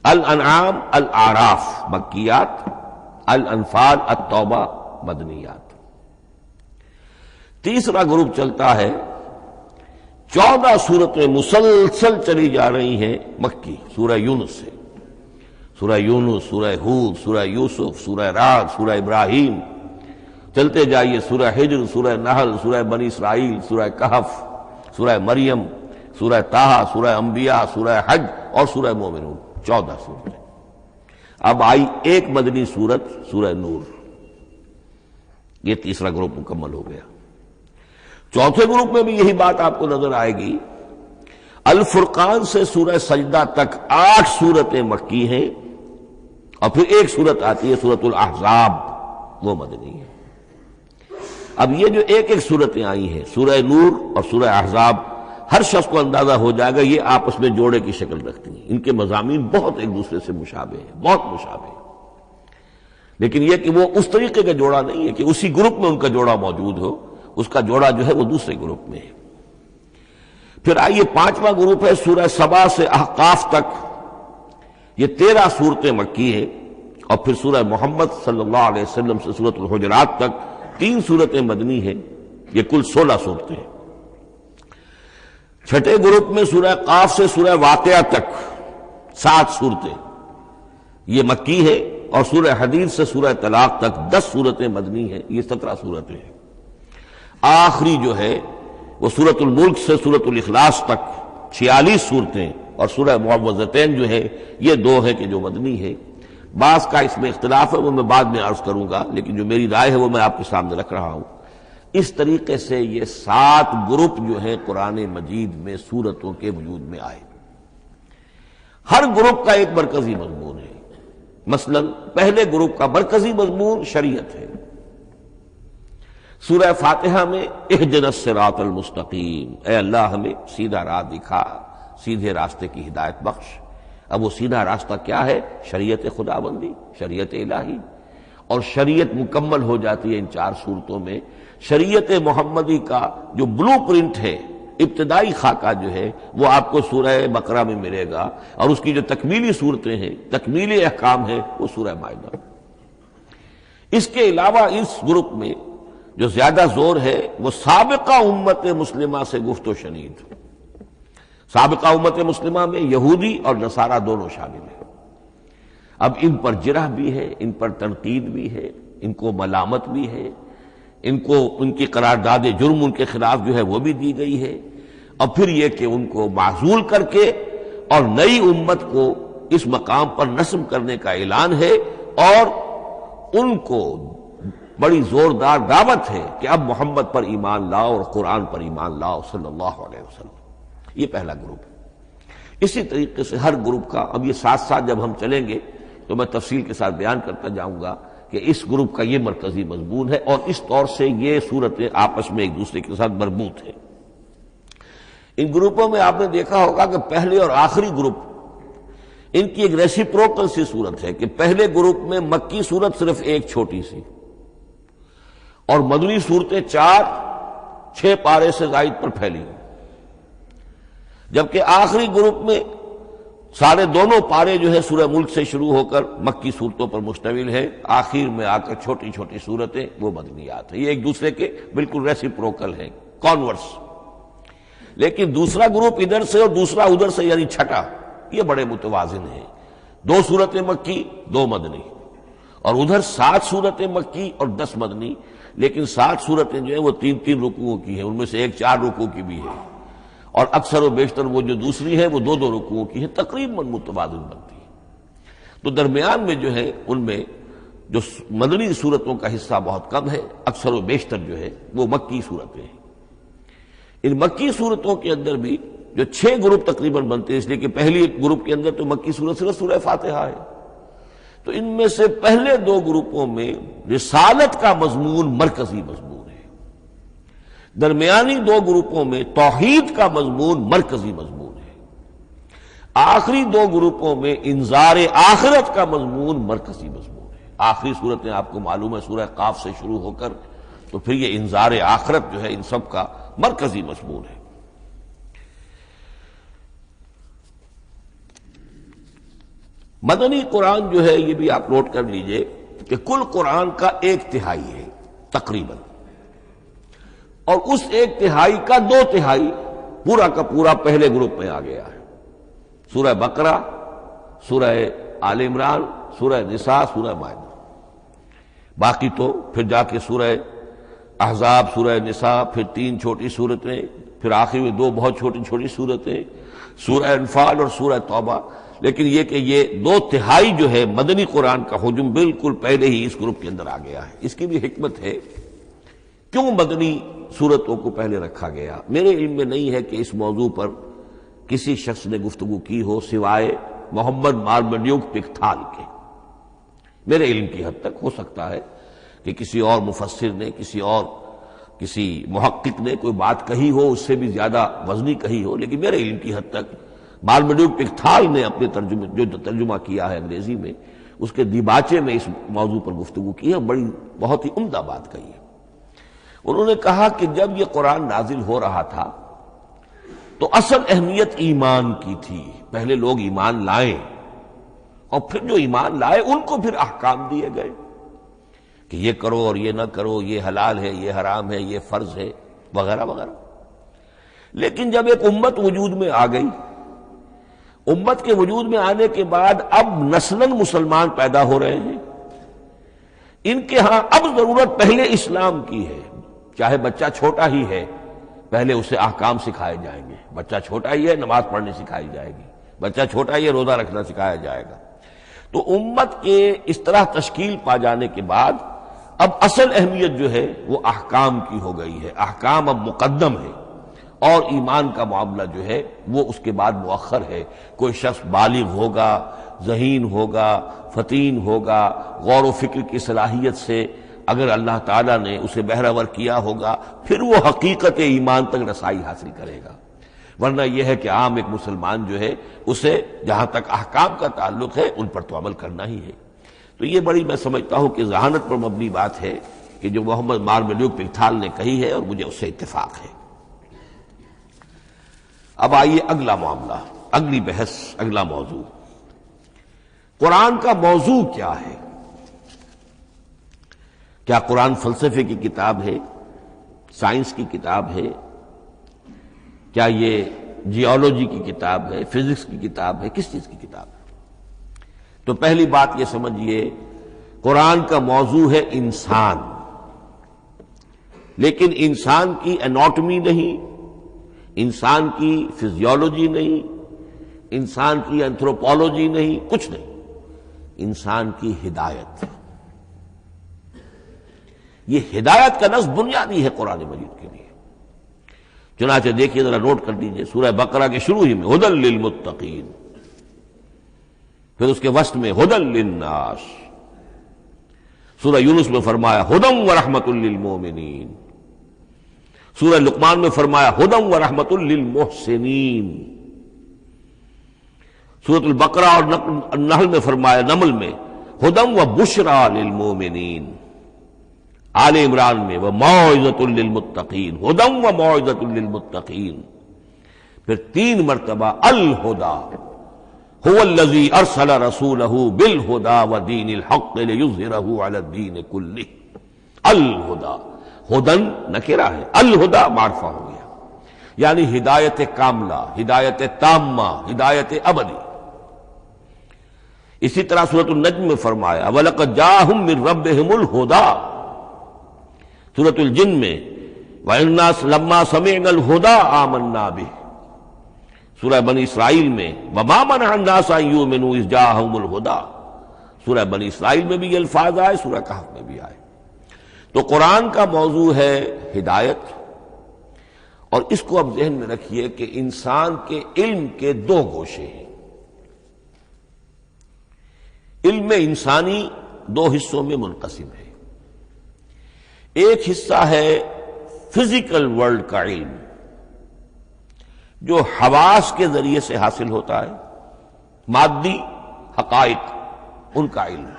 الانعام، الاعراف مکیات، الانفال، التوبہ مدنیات۔ تیسرا گروپ چلتا ہے، 14 صورتیں مسلسل چلی جا رہی ہیں مکی، سورہ یونس سے، سورہ یونس، سورہ ہود، سورہ یوسف، سورہ رعد، سورہ ابراہیم، چلتے جائیے، سورہ حجر، سورہ نحل، سورہ بنی اسرائیل، سورہ کہف، سورہ مریم، سورہ طٰہٰ، سورہ انبیاء، سورہ حج اور سورہ مومنون، 14 صورتیں۔ اب آئی ایک مدنی صورت، سورہ نور۔ یہ تیسرا گروپ مکمل ہو گیا۔ چوتھے گروپ میں بھی یہی بات آپ کو نظر آئے گی۔ الفرقان سے سورہ سجدہ تک 8 صورتیں مکی ہیں، اور پھر ایک صورت آتی ہے سورۃ الاحزاب، وہ مدنی ہے۔ اب یہ جو ایک ایک صورتیں آئی ہیں، سورہ نور اور سورہ احزاب، ہر شخص کو اندازہ ہو جائے گا یہ آپس میں جوڑے کی شکل رکھتی ہیں، ان کے مضامین بہت ایک دوسرے سے مشابہ ہیں، بہت مشابہ ہیں، لیکن یہ کہ وہ اس طریقے کا جوڑا نہیں ہے کہ اسی گروپ میں ان کا جوڑا موجود ہو، اس کا جوڑا جو ہے وہ دوسرے گروپ میں ہے۔ پھر آئیے 5واں گروپ ہے، سورہ سبا سے احقاف تک، یہ 13 صورتیں مکی ہیں، اور پھر سورہ محمد صلی اللہ علیہ وسلم سے سورۃ الحجرات تک 3 صورتیں مدنی ہیں، یہ کل 16 صورتیں ہیں۔ چھٹے گروپ میں سورہ قاف سے سورہ واقعہ تک 7 صورتیں، یہ مکی ہے، اور سورہ حدید سے سورہ طلاق تک 10 صورتیں مدنی ہیں، یہ 17 صورتیں ہیں۔ آخری جو ہے وہ سورۃ الملک سے سورۃ الاخلاص تک 46 صورتیں، اور سورہ معوذتین جو ہے یہ 2 ہے کہ جو مدنی ہے۔ بعض کا اس میں اختلاف ہے، وہ میں بعد میں عرض کروں گا، لیکن جو میری رائے ہے وہ میں آپ کے سامنے رکھ رہا ہوں۔ اس طریقے سے یہ 7 گروپ جو ہیں قرآن مجید میں سورتوں کے وجود میں آئے۔ ہر گروپ کا ایک مرکزی مضمون ہے۔ مثلا پہلے گروپ کا مرکزی مضمون شریعت ہے۔ سورہ فاتحہ میں اہدنا الصراط المستقیم، اے اللہ ہمیں سیدھا راہ دکھا، سیدھے راستے کی ہدایت بخش۔ اب وہ سیدھا راستہ کیا ہے؟ شریعت خداوندی، شریعت الہی، اور شریعت مکمل ہو جاتی ہے ان 4 صورتوں میں۔ شریعت محمدی کا جو بلو پرنٹ ہے، ابتدائی خاکہ جو ہے، وہ آپ کو سورہ بقرہ میں ملے گا، اور اس کی جو تکمیلی صورتیں ہیں، تکمیلی احکام ہیں، وہ سورہ مائدہ۔ اس کے علاوہ اس گروپ میں جو زیادہ زور ہے وہ سابقہ امت مسلمہ سے گفت و شنید۔ سابقہ امت مسلمہ میں یہودی اور نصارہ دونوں شامل ہیں۔ اب ان پر جرح بھی ہے، ان پر تنقید بھی ہے، ان کو ملامت بھی ہے، ان کو ان کی قرارداد جرم ان کے خلاف جو ہے وہ بھی دی گئی ہے، اور پھر یہ کہ ان کو معزول کر کے اور نئی امت کو اس مقام پر نصب کرنے کا اعلان ہے، اور ان کو بڑی زوردار دعوت ہے کہ اب محمد پر ایمان لاؤ اور قرآن پر ایمان لاؤ صلی اللہ علیہ وسلم۔ یہ پہلا گروپ ہے۔ اسی طریقے سے ہر گروپ کا، اب یہ ساتھ ساتھ جب ہم چلیں گے تو میں تفصیل کے ساتھ بیان کرتا جاؤں گا کہ اس گروپ کا یہ مرکزی مضمون ہے، اور اس طور سے یہ صورتیں آپس میں ایک دوسرے کے ساتھ مربوط ہیں۔ ان گروپوں میں آپ نے دیکھا ہوگا کہ پہلے اور آخری گروپ، ان کی ایک ریسیپروکل سی صورت ہے کہ پہلے گروپ میں مکی صورت صرف ایک چھوٹی سی، اور مدنی صورتیں 4-6 پارے سے زائد پر پھیلی، جبکہ آخری گروپ میں سارے دونوں پارے جو ہے سورہ ملک سے شروع ہو کر مکی صورتوں پر مشتمل ہے، آخر میں آ کر چھوٹی چھوٹی صورتیں وہ مدنیات ہیں۔ یہ ایک دوسرے کے بالکل ریسیپروکل ہیں، کانورس۔ لیکن دوسرا گروپ ادھر سے اور دوسرا ادھر سے، یعنی چھٹا، یہ بڑے متوازن ہیں۔ 2 صورتیں مکی، 2 مدنی، اور ادھر 7 صورتیں مکی اور 10 مدنی، لیکن 7 صورتیں جو ہیں وہ 3-3 رکوعوں کی ہیں، ان میں سے ایک 4 رکوع کی بھی ہے، اور اکثر و بیشتر وہ جو دوسری ہے وہ 2-2 رکوعوں کی ہے، تقریباً متوازن بنتی ہے۔ تو درمیان میں جو ہے ان میں جو مدنی صورتوں کا حصہ بہت کم ہے، اکثر و بیشتر جو ہے وہ مکی صورتیں ہیں۔ ان مکی صورتوں کے اندر بھی جو 6 گروپ تقریباً بنتے ہیں، اس لیے کہ پہلی گروپ کے اندر تو مکی صورت صرف سورہ فاتحہ ہے، تو ان میں سے پہلے 2 گروپوں میں رسالت کا مضمون مرکزی مضمون ہے، درمیانی 2 گروپوں میں توحید کا مضمون مرکزی مضمون ہے، آخری 2 گروپوں میں انذار آخرت کا مضمون مرکزی مضمون ہے۔ آخری صورتیں آپ کو معلوم ہے سورہ قاف سے شروع ہو کر، تو پھر یہ انذار آخرت جو ہے ان سب کا مرکزی مضمون ہے۔ مدنی قرآن جو ہے یہ بھی آپ نوٹ کر لیجئے کہ کل قرآن کا 1/3 ہے تقریباً، اور اس 1/3 کا 2/3 پورا کا پورا پہلے گروپ میں آ گیا ہے، سورہ بقرہ، سورہ آل عمران، سورہ نساء، سورہ مائدہ۔ باقی تو پھر جا کے سورہ احزاب، سورہ نساء، پھر 3 چھوٹی صورتیں، پھر آخر میں 2 بہت چھوٹی چھوٹی صورتیں، سورہ انفال اور سورہ توبہ۔ لیکن یہ کہ یہ 2/3 جو ہے مدنی قرآن کا حجم بالکل پہلے ہی اس گروپ کے اندر آ گیا ہے۔ اس کی بھی حکمت ہے، کیوں مدنی صورتوں کو پہلے رکھا گیا؟ میرے علم میں نہیں ہے کہ اس موضوع پر کسی شخص نے گفتگو کی ہو سوائے محمد مارمڈیوک پکتھال کے۔ میرے علم کی حد تک ہو سکتا ہے کہ کسی اور مفسر نے، کسی محقق نے کوئی بات کہی ہو اس سے بھی زیادہ وزنی کہی ہو، لیکن میرے علم کی حد تک مارمڈیوک پکتھال نے اپنے ترجمہ کیا ہے انگریزی میں، اس کے دیباچے میں اس موضوع پر گفتگو کی ہے، بہت ہی عمدہ بات کہی ہے۔ انہوں نے کہا کہ جب یہ قرآن نازل ہو رہا تھا تو اصل اہمیت ایمان کی تھی، پہلے لوگ ایمان لائیں، اور پھر جو ایمان لائے ان کو پھر احکام دیے گئے کہ یہ کرو اور یہ نہ کرو، یہ حلال ہے، یہ حرام ہے، یہ فرض ہے، وغیرہ وغیرہ۔ لیکن جب ایک امت وجود میں آ گئی، امت کے وجود میں آنے کے بعد اب نسلاً مسلمان پیدا ہو رہے ہیں، ان کے ہاں اب ضرورت پہلے اسلام کی ہے، چاہے بچہ چھوٹا ہی ہے، پہلے اسے احکام سکھائے جائیں گے. بچہ چھوٹا ہی ہے، نماز پڑھنی سکھائی جائے گی. بچہ چھوٹا ہی ہے، روزہ رکھنا سکھایا جائے گا. تو امت کے اس طرح تشکیل پا جانے کے بعد اب اصل اہمیت جو ہے وہ احکام کی ہو گئی ہے. احکام اب مقدم ہے اور ایمان کا معاملہ جو ہے وہ اس کے بعد مؤخر ہے. کوئی شخص بالغ ہوگا، ذہین ہوگا، فطین ہوگا، غور و فکر کی صلاحیت سے اگر اللہ تعالیٰ نے اسے بہرور کیا ہوگا پھر وہ حقیقت ایمان تک رسائی حاصل کرے گا. ورنہ یہ ہے کہ عام ایک مسلمان جو ہے اسے جہاں تک احکام کا تعلق ہے ان پر تو عمل کرنا ہی ہے. تو یہ بڑی میں سمجھتا ہوں کہ ذہانت پر مبنی بات ہے کہ جو محمد مارملیوک پکتھال نے کہی ہے اور مجھے اس سے اتفاق ہے. اب آئیے اگلا معاملہ، اگلی بحث، اگلا موضوع. قرآن کا موضوع کیا ہے؟ کیا قرآن فلسفے کی کتاب ہے، سائنس کی کتاب ہے؟ کیا یہ جیولوجی کی کتاب ہے، فزکس کی کتاب ہے، کس چیز کی کتاب ہے؟ تو پہلی بات یہ سمجھیے، قرآن کا موضوع ہے انسان، لیکن انسان کی اناٹمی نہیں، انسان کی فزیولوجی نہیں، انسان کی اینتھروپولوجی نہیں، کچھ نہیں، انسان کی ہدایت. یہ ہدایت کا لفظ بنیادی ہے قرآن مجید کے لیے. چنانچہ دیکھیے ذرا نوٹ کر لیجیے، سورہ بقرہ کے شروع ہی میں ہدی للمتقین، پھر اس کے وسط میں ہدی للناس. سورہ یونس میں فرمایا ہدی ورحمۃ للمؤمنین. سورہ لقمان میں فرمایا ہدی ورحمۃ للمحسنین. سورۃ البقرہ اور النحل میں فرمایا، نمل میں ہدی وبشریٰ للمؤمنین. آل عمران میں وموعظۃ للمتقین، ہدی وموعظۃ للمتقین. پھر 3 مرتبہ الہدی هو الذی ارسل رسولہ بالہدی ودین الحق لیظہرہ علی الدین کلہ. الہدی، ہدن نکرہ ہے، الہدی معرفہ ہو گیا، یعنی ہدایت کاملہ، ہدایت تامہ، ہدایت ابدی. اسی طرح سورۃ النجم میں فرمایا وَلَقَدْ جَاءَهُم مِّن رَّبِّهِمُ الْهُدَىٰ. سورۃ الجن میں وَإِنَّا لَمَّا سَمِعْنَا الْهُدَىٰ آمَنَّا بِهِ. سورہ بنی اسرائیل میں وَمَا مَنَعَ النَّاسَ أَن يُؤْمِنُوا إِذْ جَاءَهُمُ الْهُدَىٰ. سورہ بنی اسرائیل میں بھی یہ الفاظ آئے، سورہ کہف میں بھی آئے. تو قرآن کا موضوع ہے ہدایت، اور اس کو اب ذہن میں رکھیے کہ انسان کے علم کے 2 گوشے ہیں. علم انسانی 2 حصوں میں منقسم ہے. ایک حصہ ہے فزیکل ورلڈ کا علم جو حواس کے ذریعے سے حاصل ہوتا ہے، مادی حقائق ان کا علم.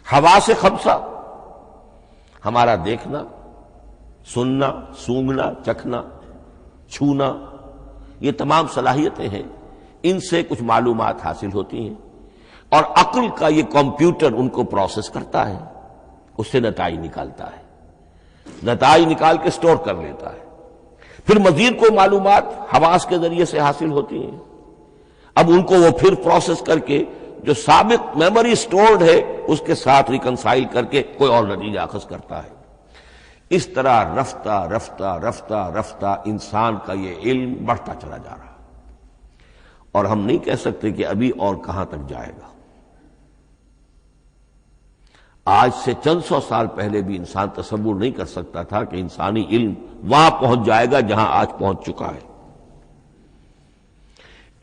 حواس 5 ہمارا دیکھنا، سننا، سونگھنا، چکھنا، چھونا، یہ تمام صلاحیتیں ہیں. ان سے کچھ معلومات حاصل ہوتی ہیں اور عقل کا یہ کمپیوٹر ان کو پروسیس کرتا ہے، اس سے نتائج نکالتا ہے، نتائج نکال کے سٹور کر لیتا ہے. پھر مزید کوئی معلومات حواس کے ذریعے سے حاصل ہوتی ہیں، اب ان کو وہ پھر پروسیس کر کے جو سابق میموری سٹورڈ ہے اس کے ساتھ ریکنسائل کر کے کوئی اور نتیجہ اخذ کرتا ہے. اس طرح رفتہ رفتہ رفتہ رفتہ انسان کا یہ علم بڑھتا چلا جا رہا ہے، اور ہم نہیں کہہ سکتے کہ ابھی اور کہاں تک جائے گا. آج سے چند 100 سال پہلے بھی انسان تصور نہیں کر سکتا تھا کہ انسانی علم وہاں پہنچ جائے گا جہاں آج پہنچ چکا ہے.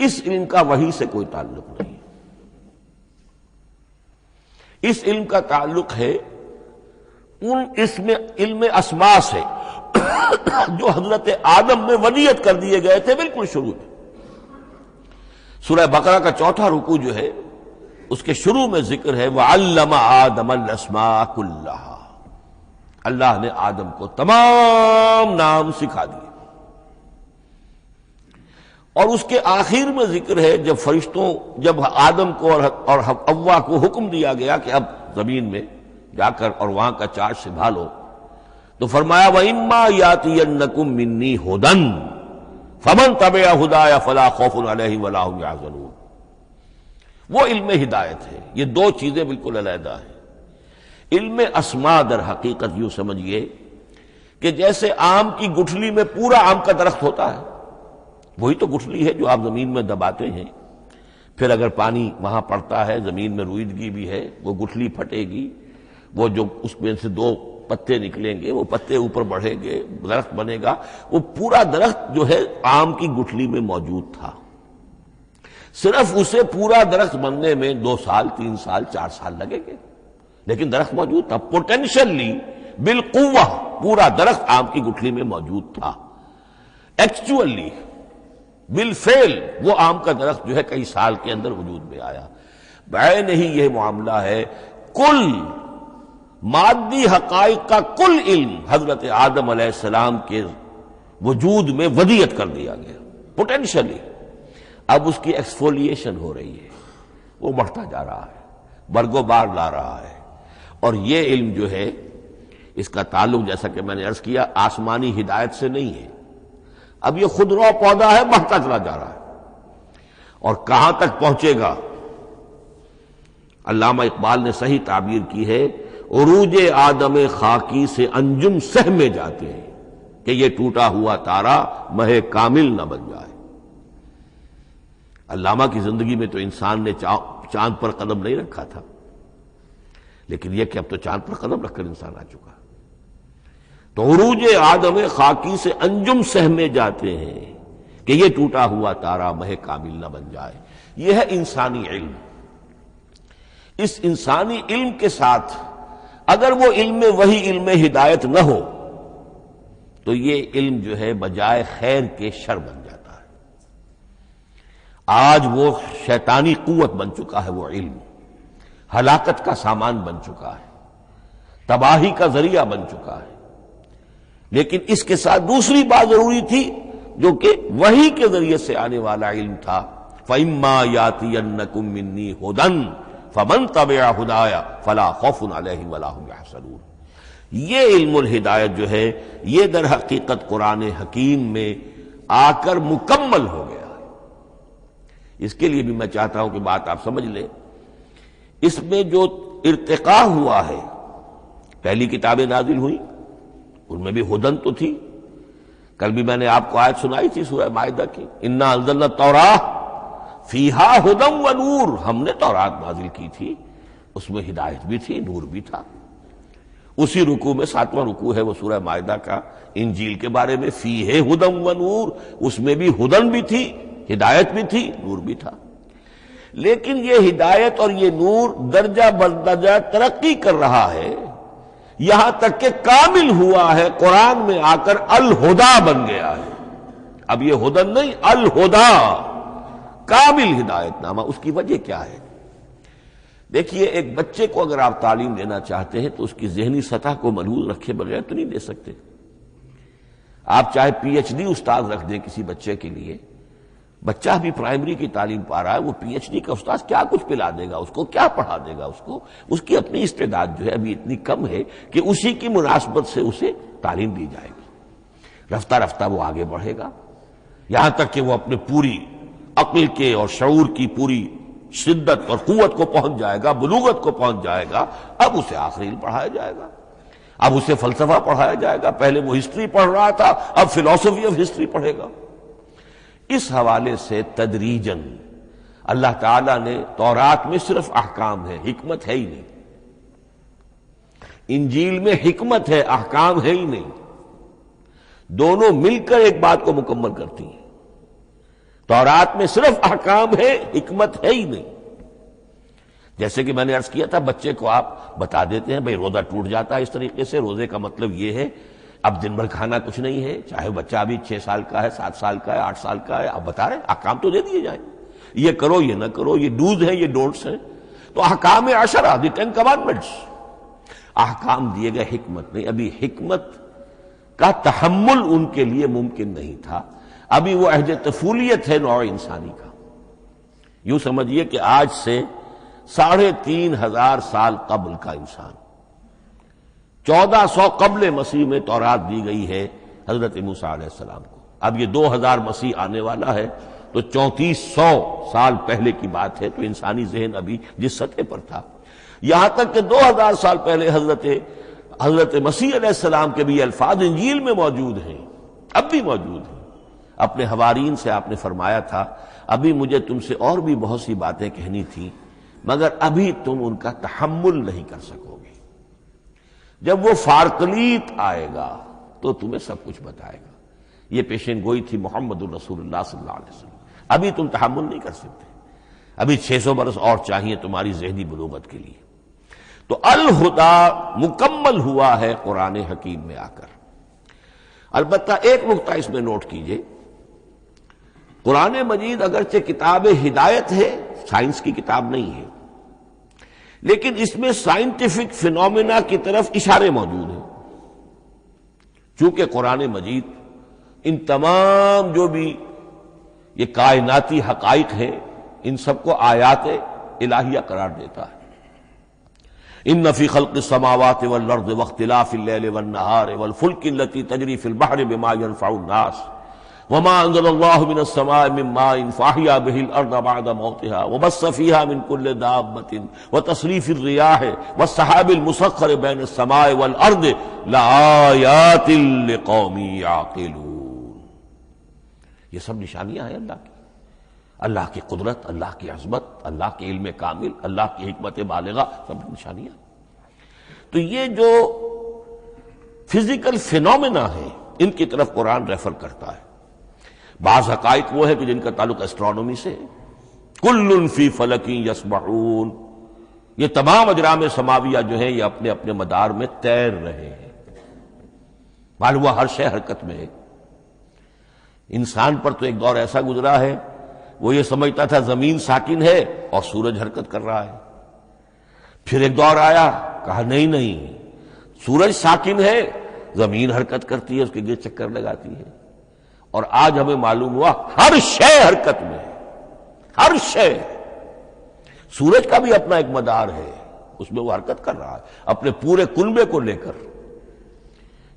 اس علم کا وحی سے کوئی تعلق نہیں، اس علم کا تعلق ہے اس میں علم اسماء سے جو حضرت آدم میں ودیت کر دیے گئے تھے بالکل شروع میں. سورہ بقرہ کا 4تھا رکوع جو ہے اس کے شروع میں ذکر ہے وَعَلَّمَ آدَمَ الْأَسْمَاءَ كُلَّهَا. اللہ نے آدم کو تمام نام سکھا دیے. اور اس کے آخر میں ذکر ہے جب آدم کو اور حوا کو حکم دیا گیا کہ اب زمین میں جا کر اور وہاں کا چارج سنبھالو، تو فرمایا وَإِمَّا يَأْتِيَنَّكُم مِّنِّي هُدًى فَمَن تَبِعَ هُدَايَ فَلَا خَوْفٌ عَلَيْهِمْ وَلَا هُمْ يَحْزَنُونَ. وہ علم ہدایت ہے. یہ 2 چیزیں بالکل علیحدہ ہیں. علم اسماء در حقیقت یوں سمجھیے کہ جیسے آم کی گٹھلی میں پورا آم کا درخت ہوتا ہے، وہی تو گٹھلی ہے جو آپ زمین میں دباتے ہیں، پھر اگر پانی وہاں پڑتا ہے، زمین میں روئیدگی بھی ہے، وہ گٹھلی پھٹے گی، وہ جو اس میں سے دو پتے نکلیں گے، وہ پتے اوپر بڑھیں گے، درخت بنے گا۔ وہ پورا درخت جو ہے آم کی گٹھلی میں موجود تھا، صرف اسے پورا درخت بننے میں 2 سال 3 سال 4 سال لگے گے، لیکن درخت موجود تھا، پوٹینشلی بالقوہ پورا درخت آم کی گٹھلی میں موجود تھا۔ ایکچولی بالفعل وہ آم کا درخت جو ہے کئی سال کے اندر وجود میں آیا۔ بعین ہی یہ معاملہ ہے، کل مادی حقائق کا کل علم حضرت آدم علیہ السلام کے وجود میں ودیعت کر دیا گیا پوٹینشلی۔ اب اس کی ایکسفولیشن ہو رہی ہے، وہ بڑھتا جا رہا ہے، برگ و بار لا رہا ہے، اور یہ علم جو ہے اس کا تعلق جیسا کہ میں نے عرض کیا آسمانی ہدایت سے نہیں ہے، اب یہ خود رو پودا ہے، بڑھتا چلا جا رہا ہے، اور کہاں تک پہنچے گا؟ علامہ اقبال نے صحیح تعبیر کی ہے، عروج آدم خاکی سے انجم سہمے جاتے ہیں کہ یہ ٹوٹا ہوا تارا مہ کامل نہ بن جائے۔ علامہ کی زندگی میں تو انسان نے چاند پر قدم نہیں رکھا تھا، لیکن یہ کہ اب تو چاند پر قدم رکھ کر انسان آ چکا۔ تو عروج آدم خاکی سے انجم سہمے جاتے ہیں کہ یہ ٹوٹا ہوا تارا مہ کامل نہ بن جائے۔ یہ ہے انسانی علم۔ اس انسانی علم کے ساتھ اگر وہ علم وہی علم ہدایت نہ ہو تو یہ علم جو ہے بجائے خیر کے شر بن جاتا ہے۔ آج وہ شیطانی قوت بن چکا ہے، وہ علم ہلاکت کا سامان بن چکا ہے، تباہی کا ذریعہ بن چکا ہے۔ لیکن اس کے ساتھ دوسری بات ضروری تھی جو کہ وحی کے ذریعے سے آنے والا علم تھا، فَإِمَّا يَأْتِيَنَّكُم مِّنِّي هُدًى فَمَن تَبِعَ هُدَايَ فَلَا خَوْفٌ عَلَيْهِمْ وَلَا هُمْ يَحْزَنُونَ۔ یہ علم الہدایت جو ہے یہ در حقیقت قرآن حکیم میں آ کر مکمل ہو گیا ہے۔ اس کے لیے بھی میں چاہتا ہوں کہ بات آپ سمجھ لیں، اس میں جو ارتقاء ہوا ہے، پہلی کتابیں نازل ہوئیں ان میں بھی ہدن تو تھی، کل بھی میں نے آپ کو آیت سنائی تھی سورہ مائدہ کی، انا انزلنا التوراۃ فیہا ھدی ونور، ہم نے تورات نازل کی تھی، اس میں ہدایت بھی تھی، نور بھی تھا۔ اسی رکوع میں 7واں رکوع ہے وہ سورہ مائدہ کا، انجیل کے بارے میں، فیہ ھدی ونور، اس میں بھی ہدن بھی تھی، ہدایت بھی تھی، نور بھی تھا۔ لیکن یہ ہدایت اور یہ نور درجہ بدرجہ ترقی کر رہا ہے، یہاں تک کہ کامل ہوا ہے، قرآن میں آ کر الہدا بن گیا ہے۔ اب یہ ہدن نہیں، الہدا، کامل ہدایت نامہ۔ اس کی وجہ کیا ہے؟ دیکھیے، ایک بچے کو اگر آپ تعلیم دینا چاہتے ہیں تو اس کی ذہنی سطح کو ملحوظ رکھے بغیر تو نہیں دے سکتے۔ آپ چاہے پی ایچ ڈی استاد رکھ دیں کسی بچے کے لیے، بچہ بھی پرائمری کی تعلیم پا رہا ہے، وہ پی ایچ ڈی کا استاد کیا کچھ پلا دے گا اس کو، کیا پڑھا دے گا اس کو؟ اس کی اپنی استعداد جو ہے ابھی اتنی کم ہے کہ اسی کی مناسبت سے اسے تعلیم دی جائے گی، رفتہ رفتہ وہ آگے بڑھے گا، یہاں تک کہ وہ اپنے پوری عقل کے اور شعور کی پوری شدت اور قوت کو پہنچ جائے گا، بلوغت کو پہنچ جائے گا۔ اب اسے آخری علم پڑھایا جائے گا، اب اسے فلسفہ پڑھایا جائے گا، پہلے وہ ہسٹری پڑھ رہا تھا، اب فلسفی آف ہسٹری پڑھے گا۔ اس حوالے سے تدریجاً اللہ تعالیٰ نے تورات میں صرف احکام ہے، حکمت ہے ہی نہیں، انجیل میں حکمت ہے، احکام ہے ہی نہیں، دونوں مل کر ایک بات کو مکمل کرتی ہیں۔ تورات میں صرف احکام ہے، حکمت ہے ہی نہیں۔ جیسے کہ میں نے عرض کیا تھا، بچے کو آپ بتا دیتے ہیں بھئی روزہ ٹوٹ جاتا ہے اس طریقے سے، روزے کا مطلب یہ ہے اب دن بھر کھانا کچھ نہیں ہے، چاہے بچہ ابھی 6 سال کا ہے، 7 سال کا ہے، 8 سال کا ہے، آپ بتا رہے ہیں احکام تو دے دیے جائیں، یہ کرو یہ نہ کرو، یہ ڈوز ہیں یہ ڈونٹس ہیں، تو احکام عشرہ، دی 10 کمانڈمنٹس، احکام دیے گئے، حکمت نہیں۔ ابھی حکمت کا تحمل ان کے لیے ممکن نہیں تھا، ابھی وہ عہد طفولیت ہے نوع انسانی کا۔ یوں سمجھیے کہ آج سے 3500 سال قبل کا انسان، 1400 قبل مسیح میں تورات دی گئی ہے حضرت موسیٰ علیہ السلام کو، اب یہ 2000 مسیح آنے والا ہے، تو 3400 سال پہلے کی بات ہے، تو انسانی ذہن ابھی جس سطح پر تھا، یہاں تک کہ 2000 سال پہلے حضرت حضرت مسیح علیہ السلام کے بھی یہ الفاظ انجیل میں موجود ہیں، اب بھی موجود ہیں۔ اپنے حوارین سے آپ نے فرمایا تھا ابھی مجھے تم سے اور بھی بہت سی باتیں کہنی تھیں مگر ابھی تم ان کا تحمل نہیں کر سکو گے، جب وہ فارقلیت آئے گا تو تمہیں سب کچھ بتائے گا۔ یہ پیشین گوئی تھی محمد الرسول اللہ صلی اللہ علیہ وسلم۔ ابھی تم تحمل نہیں کر سکتے، ابھی 600 برس اور چاہیے تمہاری ذہنی بلوغت کے لیے۔ تو الہدا مکمل ہوا ہے قرآن حکیم میں آ کر۔ البتہ ایک نقطہ اس میں نوٹ کیجئے، قرآن مجید اگرچہ کتاب ہدایت ہے، سائنس کی کتاب نہیں ہے، لیکن اس میں سائنٹیفک فینومینا کی طرف اشارے موجود ہیں۔ چونکہ قرآن مجید ان تمام جو بھی یہ کائناتی حقائق ہیں ان سب کو آیات الہیہ قرار دیتا ہے۔ ان فی خلق السماوات والارض واختلاف اللیل والنہار والفلک التی تجری فی البحر بما ينفع الناس وما انزل اللہ من السماء من ماء فاحیا به الارض بعد موتها وبث فیہا من کل دابۃ وتصریف الریاح والسحاب المسخر بین السماء والارض لآیات لقوم یعقلون۔ یہ سب نشانیاں ہیں اللہ کی قدرت، اللہ کی عظمت، اللہ کے علم کامل، اللہ کی حکمت بالغہ، سب نشانیاں۔ تو یہ جو فزیکل فینومینا ہے ان کی طرف قرآن ریفر کرتا ہے۔ بعض حقائق وہ ہے کہ جن کا تعلق اسٹرانومی سے ہے، کل فی فلک یسبحون، یہ تمام اجرام سماویہ جو ہیں یہ اپنے اپنے مدار میں تیر رہے ہیں۔ معلوم ہوا ہر شے حرکت میں ہے۔ انسان پر تو ایک دور ایسا گزرا ہے وہ یہ سمجھتا تھا زمین ساکن ہے اور سورج حرکت کر رہا ہے، پھر ایک دور آیا کہا نہیں سورج ساکن ہے، زمین حرکت کرتی ہے، اس کے گرد چکر لگاتی ہے، اور آج ہمیں معلوم ہوا ہر شے حرکت میں ہے، ہر شے۔ سورج کا بھی اپنا ایک مدار ہے، اس میں وہ حرکت کر رہا ہے اپنے پورے کنبے کو لے کر۔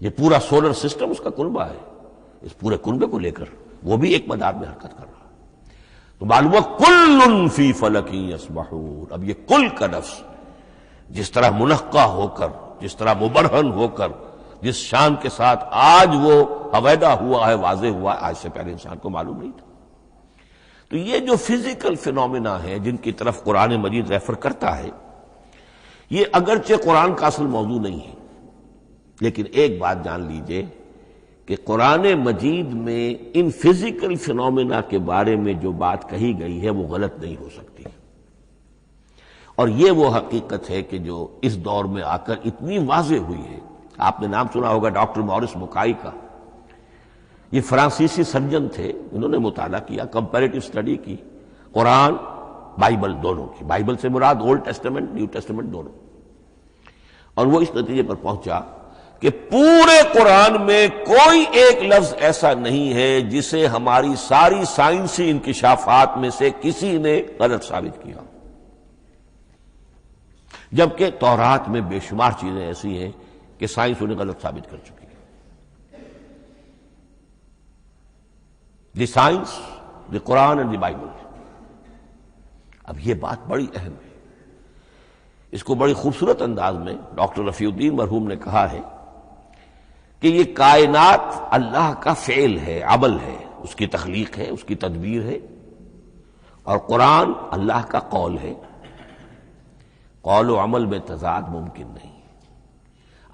یہ پورا سولر سسٹم اس کا کنبہ ہے، اس پورے کنبے کو لے کر وہ بھی ایک مدار میں حرکت کر رہا ہے۔ تو معلوم کل فی فلک یسبحون۔ اب یہ کل کا لفظ جس طرح منقع ہو کر، جس طرح مبرہن ہو کر، جس شان کے ساتھ آج وہ عویدہ ہوا ہے، واضح ہوا ہے، آج سے پہلے انسان کو معلوم نہیں تھا۔ تو یہ جو فزیکل فینومینا ہے جن کی طرف قرآن مجید ریفر کرتا ہے، یہ اگرچہ قرآن کا اصل موضوع نہیں ہے، لیکن ایک بات جان لیجئے کہ قرآن مجید میں ان فزیکل فینومینا کے بارے میں جو بات کہی گئی ہے وہ غلط نہیں ہو سکتی، اور یہ وہ حقیقت ہے کہ جو اس دور میں آ کر اتنی واضح ہوئی ہے۔ آپ نے نام سنا ہوگا ڈاکٹر مورس مکائی کا۔ یہ فرانسیسی سرجن تھے، انہوں نے مطالعہ کیا، کمپیریٹو اسٹڈی کی قرآن بائبل دونوں کی، بائبل سے مراد اولڈ ٹیسٹمنٹ نیو ٹیسٹمنٹ دونوں، اور وہ اس نتیجے پر پہنچا کہ پورے قرآن میں کوئی ایک لفظ ایسا نہیں ہے جسے ہماری ساری سائنسی انکشافات میں سے کسی نے غلط ثابت کیا، جبکہ تورات میں بے شمار چیزیں ایسی ہیں کہ سائنس انہیں غلط ثابت کر چکی ہے۔ The science, the Quran and the Bible. اب یہ بات بڑی اہم ہے، اس کو بڑی خوبصورت انداز میں ڈاکٹر رفیع الدین مرحوم نے کہا ہے کہ یہ کائنات اللہ کا فعل ہے، عمل ہے، اس کی تخلیق ہے، اس کی تدبیر ہے، اور قرآن اللہ کا قول ہے۔ قول و عمل میں تضاد ممکن نہیں،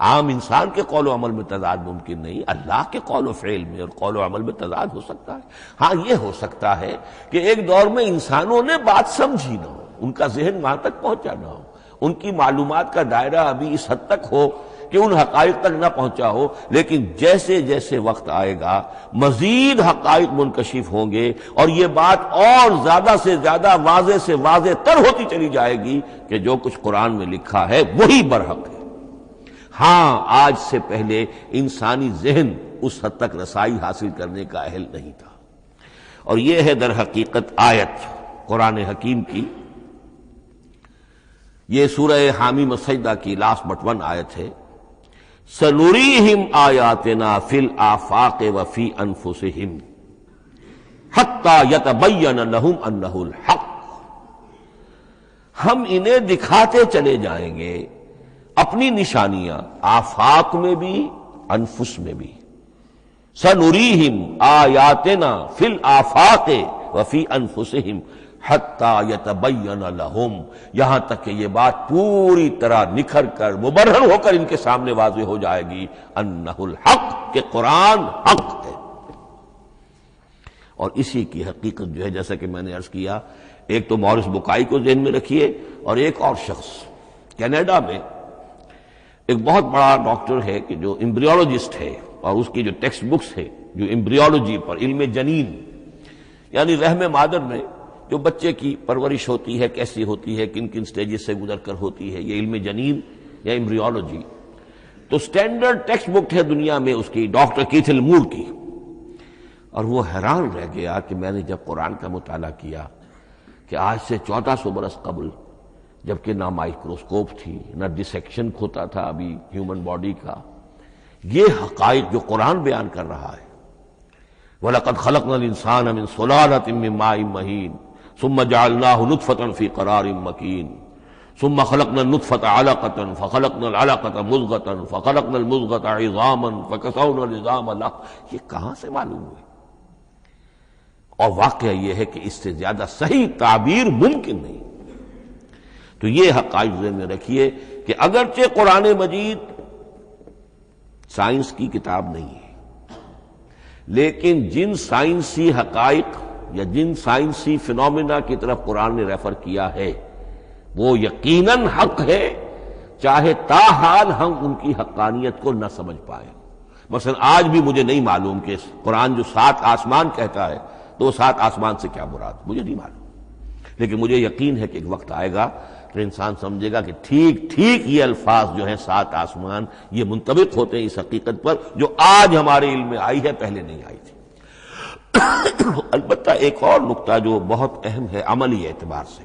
عام انسان کے قول و عمل میں تضاد ممکن نہیں، اللہ کے قول و فعل میں اور قول و عمل میں تضاد ہو سکتا ہے۔ ہاں یہ ہو سکتا ہے کہ ایک دور میں انسانوں نے بات سمجھی نہ ہو، ان کا ذہن وہاں تک پہنچا نہ ہو، ان کی معلومات کا دائرہ ابھی اس حد تک ہو کہ ان حقائق تک نہ پہنچا ہو، لیکن جیسے جیسے وقت آئے گا مزید حقائق منکشف ہوں گے اور یہ بات اور زیادہ سے زیادہ واضح سے واضح تر ہوتی چلی جائے گی کہ جو کچھ قرآن میں لکھا ہے وہی برحق ہے۔ ہاں آج سے پہلے انسانی ذہن اس حد تک رسائی حاصل کرنے کا اہل نہیں تھا، اور یہ ہے در حقیقت آیت قرآن حکیم کی۔ یہ سورہ حامیم السجدہ کی لاسٹ بٹ 1 آیت ہے، سنریہم آیاتنا فی الآفاق وفی انفسہم حتی یتبین لہم انہ الحق۔ ہم انہیں دکھاتے چلے جائیں گے اپنی نشانیاں آفاق میں بھی انفس میں بھی. سنریہم آیاتنا فی الآفاق وفی انفسہم حتی یتبین لہم، یہاں تک کہ یہ بات پوری طرح نکھر کر مبرہن ہو کر ان کے سامنے واضح ہو جائے گی انہ الحق، کہ قرآن حق ہے. اور اسی کی حقیقت جو ہے جیسا کہ میں نے عرض کیا، ایک تو مورس بکائی کو ذہن میں رکھیے، اور ایک اور شخص کینیڈا میں ایک بہت بڑا ڈاکٹر ہے کہ جو امبریولوجسٹ ہے، اور اس کی جو ٹیکسٹ بکس ہے جو امبریولوجی پر، علم جنین یعنی رحم مادر میں جو بچے کی پرورش ہوتی ہے، کیسی ہوتی ہے، کن کن سٹیجز سے گزر کر ہوتی ہے، یہ علم جنین یا امبریولوجی. تو سٹینڈرڈ ٹیکسٹ بک ہے دنیا میں اس کی، ڈاکٹر کیتھل مور کی. اور وہ حیران رہ گیا کہ میں نے جب قرآن کا مطالعہ کیا کہ آج سے 1400 برس قبل، جبکہ نہ مائکروسکوپ تھی، نہ ڈسیکشن ہوتا تھا ابھی ہیومن باڈی کا، یہ حقائق جو قرآن بیان کر رہا ہے. وَلَقَدْ خَلَقْنَا الْإِنسَانَ مِنْ صُلَالَةٍ مِّن مَّاءٍ مَّهِينٍ ثُمَّ جَعَلْنَاهُ نُطْفَةً فِي قَرَارٍ مَّكِينٍ ثُمَّ خَلَقْنَا النُّطْفَةَ عَلَقَةً فَخَلَقْنَا الْعَلَقَةَ مُضْغَةً فَخَلَقْنَا الْمُضْغَةَ عِظَامًا فَكَسَوْنَا الْعِظَامَ لَحْمًا. یہ کہاں سے معلوم ہوئی؟ اور واقعہ یہ ہے کہ اس سے زیادہ صحیح تعبیر ممکن نہیں. تو یہ حقائق ذہن میں رکھیے کہ اگرچہ قرآن مجید سائنس کی کتاب نہیں ہے، لیکن جن سائنسی حقائق یا جن سائنسی فنومینا کی طرف قرآن نے ریفر کیا ہے وہ یقیناً حق ہے، چاہے تاحال ہم ان کی حقانیت کو نہ سمجھ پائیں. مثلا آج بھی مجھے نہیں معلوم کہ قرآن جو 7 آسمان کہتا ہے تو وہ 7 آسمان سے کیا مراد، مجھے نہیں معلوم. لیکن مجھے یقین ہے کہ ایک وقت آئے گا تو انسان سمجھے گا کہ ٹھیک ٹھیک یہ الفاظ جو ہیں 7 آسمان، یہ منطبق ہوتے ہیں اس حقیقت پر جو آج ہمارے علم میں آئی ہے، پہلے نہیں آئی تھی. البتہ ایک اور نقطہ جو بہت اہم ہے عملی اعتبار سے،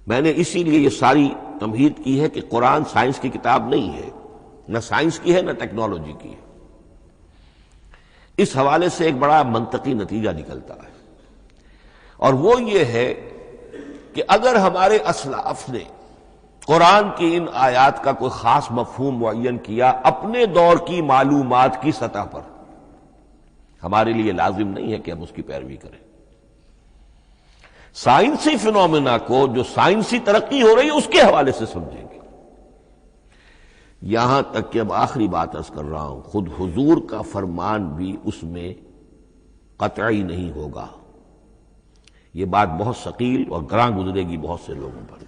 میں نے اسی لیے یہ ساری تمہید کی ہے کہ قرآن سائنس کی کتاب نہیں ہے، نہ سائنس کی ہے نہ ٹیکنالوجی کی ہے. اس حوالے سے ایک بڑا منطقی نتیجہ نکلتا ہے، اور وہ یہ ہے کہ اگر ہمارے اسلاف نے قرآن کی ان آیات کا کوئی خاص مفہوم معین کیا اپنے دور کی معلومات کی سطح پر، ہمارے لیے لازم نہیں ہے کہ ہم اس کی پیروی کریں. سائنسی فنومینا کو جو سائنسی ترقی ہو رہی ہے اس کے حوالے سے سمجھیں گے. یہاں تک کہ اب آخری بات عرض کر رہا ہوں، خود حضور کا فرمان بھی اس میں قطعی نہیں ہوگا. یہ بات بہت ثقیل اور گراں گزرے گی بہت سے لوگوں پر.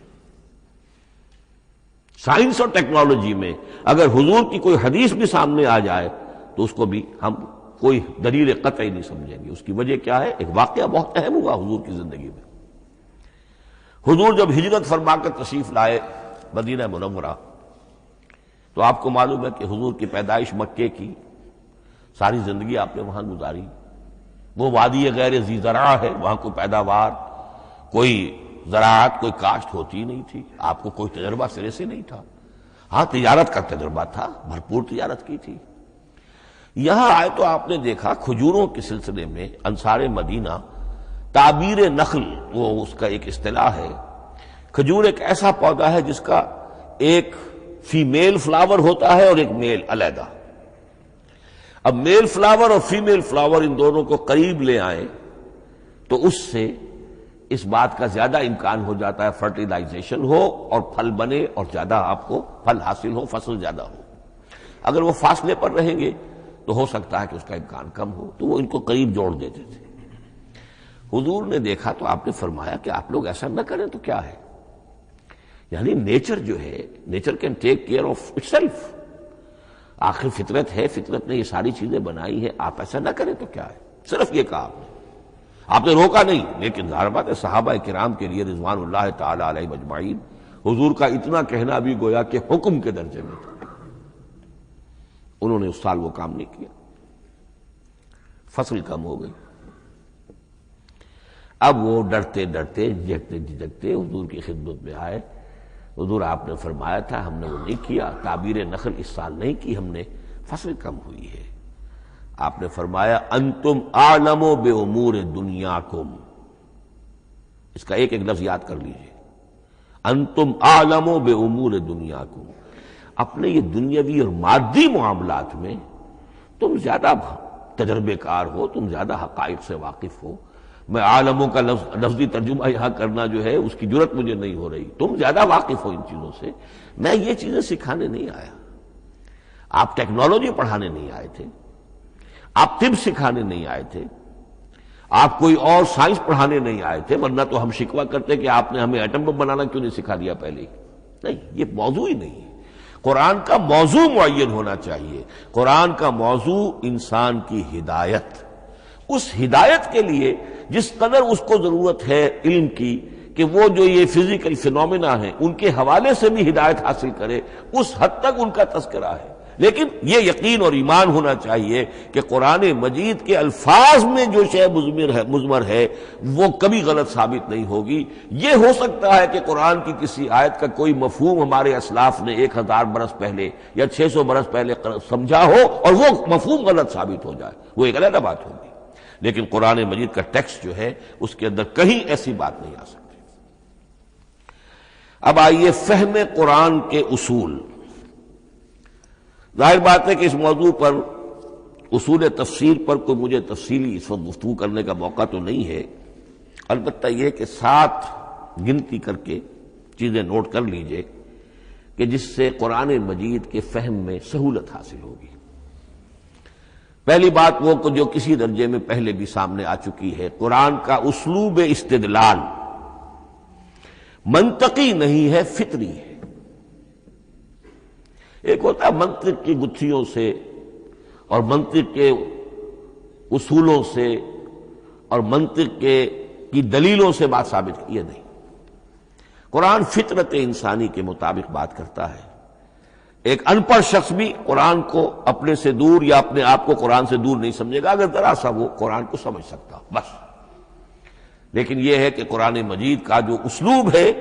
سائنس اور ٹیکنالوجی میں اگر حضور کی کوئی حدیث بھی سامنے آ جائے تو اس کو بھی ہم کوئی دلیل قطعی نہیں سمجھیں گے. اس کی وجہ کیا ہے؟ ایک واقعہ بہت اہم ہوا حضور کی زندگی میں. حضور جب ہجرت فرما کر تشریف لائے مدینہ منورہ، تو آپ کو معلوم ہے کہ حضور کی پیدائش مکے کی، ساری زندگی آپ نے وہاں گزاری. وہ وادی غیر ذی زرع ہے، وہاں کوئی پیداوار، کوئی زراعت، کوئی کاشت ہوتی نہیں تھی. آپ کو کوئی تجربہ سرے سے نہیں تھا. ہاں تجارت کا تجربہ تھا، بھرپور تجارت کی تھی. یہاں آئے تو آپ نے دیکھا کھجوروں کے سلسلے میں انصار مدینہ تعبیر نخل، وہ اس کا ایک اصطلاح ہے. کھجور ایک ایسا پودا ہے جس کا ایک فیمیل فلاور ہوتا ہے اور ایک میل علیحدہ. اب میل فلاور اور فیمیل فلاور ان دونوں کو قریب لے آئیں تو اس سے اس بات کا زیادہ امکان ہو جاتا ہے فرٹیلائزیشن ہو اور پھل بنے اور زیادہ آپ کو پھل حاصل ہو، فصل زیادہ ہو. اگر وہ فاصلے پر رہیں گے تو ہو سکتا ہے کہ اس کا امکان کم ہو، تو وہ ان کو قریب جوڑ دیتے تھے. حضور نے دیکھا تو آپ نے فرمایا کہ آپ لوگ ایسا نہ کریں تو کیا ہے، یعنی نیچر جو ہے، nature can take care of it self. آخر فطرت ہے، فطرت نے یہ ساری چیزیں بنائی ہے، آپ ایسا نہ کریں تو کیا ہے. صرف یہ کہا آپ نے روکا نہیں. لیکن ظاہر بات ہے صحابہ کرام کے لیے رضوان اللہ تعالی علیہ مجمعین حضور کا اتنا کہنا بھی گویا کہ حکم کے درجے میں تھا. انہوں نے اس سال وہ کام نہیں کیا، فصل کم ہو گئی. اب وہ ڈرتے ڈرتے جھجکتے جھجکتے حضور کی خدمت میں آئے. حضور آپ نے فرمایا تھا، ہم نے وہ نہیں کیا، تعبیر نخل اس سال نہیں کی ہم نے، فصل کم ہوئی ہے. آپ نے فرمایا انتم اعلم بامور دنیاکم. اس کا ایک ایک لفظ یاد کر لیجئے. انتم اعلم بامور دنیاکم، اپنے یہ دنیاوی اور مادی معاملات میں تم زیادہ تجربے کار ہو، تم زیادہ حقائق سے واقف ہو۔ میں عالموں کا لفظی ترجمہ یہاں کرنا جو ہے اس کی جرت مجھے نہیں ہو رہی، تم زیادہ واقف ہو ان چیزوں سے، میں یہ چیزیں سکھانے نہیں آیا۔ آپ ٹیکنالوجی پڑھانے نہیں آئے تھے، آپ طب سکھانے نہیں آئے تھے، آپ کوئی اور سائنس پڑھانے نہیں آئے تھے، ورنہ تو ہم شکوہ کرتے کہ آپ نے ہمیں ایٹم بم بنانا کیوں نہیں سکھا دیا پہلے ہی۔ نہیں، یہ موضوع ہی نہیں ہے۔ قرآن کا موضوع معین ہونا چاہیے۔ قرآن کا موضوع انسان کی ہدایت، اس ہدایت کے لیے جس قدر اس کو ضرورت ہے علم کی کہ وہ جو یہ فزیکل فینومینا ہیں ان کے حوالے سے بھی ہدایت حاصل کرے، اس حد تک ان کا تذکرہ ہے۔ لیکن یہ یقین اور ایمان ہونا چاہیے کہ قرآن مجید کے الفاظ میں جو شے مضمر ہے وہ کبھی غلط ثابت نہیں ہوگی۔ یہ ہو سکتا ہے کہ قرآن کی کسی آیت کا کوئی مفہوم ہمارے اسلاف نے 1000 برس پہلے یا 600 برس پہلے سمجھا ہو اور وہ مفہوم غلط ثابت ہو جائے، وہ ایک علیحدہ بات ہوگی، لیکن قرآن مجید کا ٹیکسٹ جو ہے اس کے اندر کہیں ایسی بات نہیں آ سکتی۔ اب آئیے فہم قرآن کے اصول۔ ظاہر بات ہے کہ اس موضوع پر اصول تفسیر پر کوئی مجھے تفصیلی اس وقت گفتگو کرنے کا موقع تو نہیں ہے، البتہ یہ کہ 7 گنتی کر کے چیزیں نوٹ کر لیجئے کہ جس سے قرآن مجید کے فہم میں سہولت حاصل ہوگی۔ پہلی بات وہ جو کسی درجے میں پہلے بھی سامنے آ چکی ہے، قرآن کا اسلوب استدلال منطقی نہیں ہے، فطری ہے۔ ایک ہوتا ہے منطق کی گتھیوں سے اور منطق کے اصولوں سے اور منطق کی دلیلوں سے بات ثابت کی، یہ نہیں۔ قرآن فطرت انسانی کے مطابق بات کرتا ہے۔ ایک ان پڑھ شخص بھی قرآن کو اپنے سے دور یا اپنے آپ کو قرآن سے دور نہیں سمجھے گا اگر ذرا سا وہ قرآن کو سمجھ سکتا بس۔ لیکن یہ ہے کہ قرآن مجید کا جو اسلوب ہے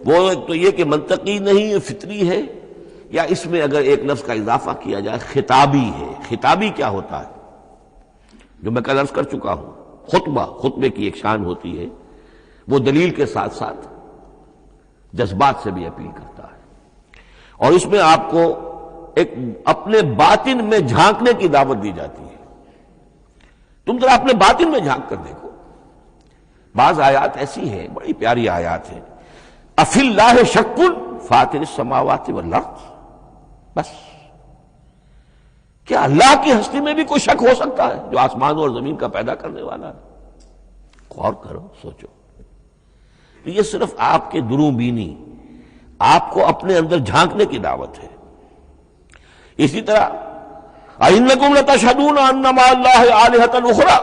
وہ ایک تو یہ کہ منطقی نہیں، فطری ہے، یا اس میں اگر ایک لفظ کا اضافہ کیا جائے خطابی ہے۔ خطابی کیا ہوتا ہے؟ جو میں کل عرض کر چکا ہوں، خطبے کی ایک شان ہوتی ہے، وہ دلیل کے ساتھ ساتھ جذبات سے بھی اپیل کرتا ہے، اور اس میں آپ کو ایک اپنے باطن میں جھانکنے کی دعوت دی جاتی ہے۔ تم ذرا اپنے باطن میں جھانک کر دیکھو۔ بعض آیات ایسی ہیں، بڑی پیاری آیات ہیں، افی اللہ شک فاطر السماوات والارض، بس کیا اللہ کی ہستی میں بھی کوئی شک ہو سکتا ہے جو آسمان اور زمین کا پیدا کرنے والا ہے؟ غور کرو، سوچو۔ یہ صرف آپ کے دروں بینی، آپ کو اپنے اندر جھانکنے کی دعوت ہے۔ اسی طرح اَإِنَّكُمْ لَتَشْهَدُونَ أَنَّ مَعَ اللَّهِ آلِهَةً أُخْرَىٰ،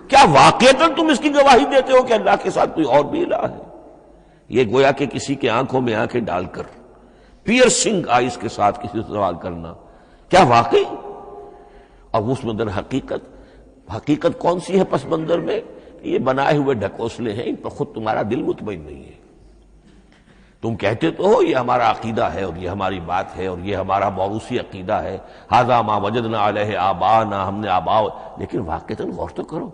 کیا واقعتاً تم اس کی گواہی دیتے ہو کہ اللہ کے ساتھ کوئی اور بھی الہ ہے؟ یہ گویا کہ کسی کے آنکھوں میں آنکھیں ڈال کر پیئرسنگ آئیز کے ساتھ کسی سے سوال کرنا، کیا واقعی؟ اور اس مندر حقیقت کون سی ہے پس منظر میں؟ یہ بنائے ہوئے ڈھکوسلے ہیں، ان پر خود تمہارا دل مطمئن نہیں ہے۔ تم کہتے تو ہو یہ ہمارا عقیدہ ہے اور یہ ہماری بات ہے اور یہ ہمارا موروثی عقیدہ ہے، ھذا ما وجدنا علیہ آباءنا، ہم نے آباء، لیکن واقعتاً غور تو کرو،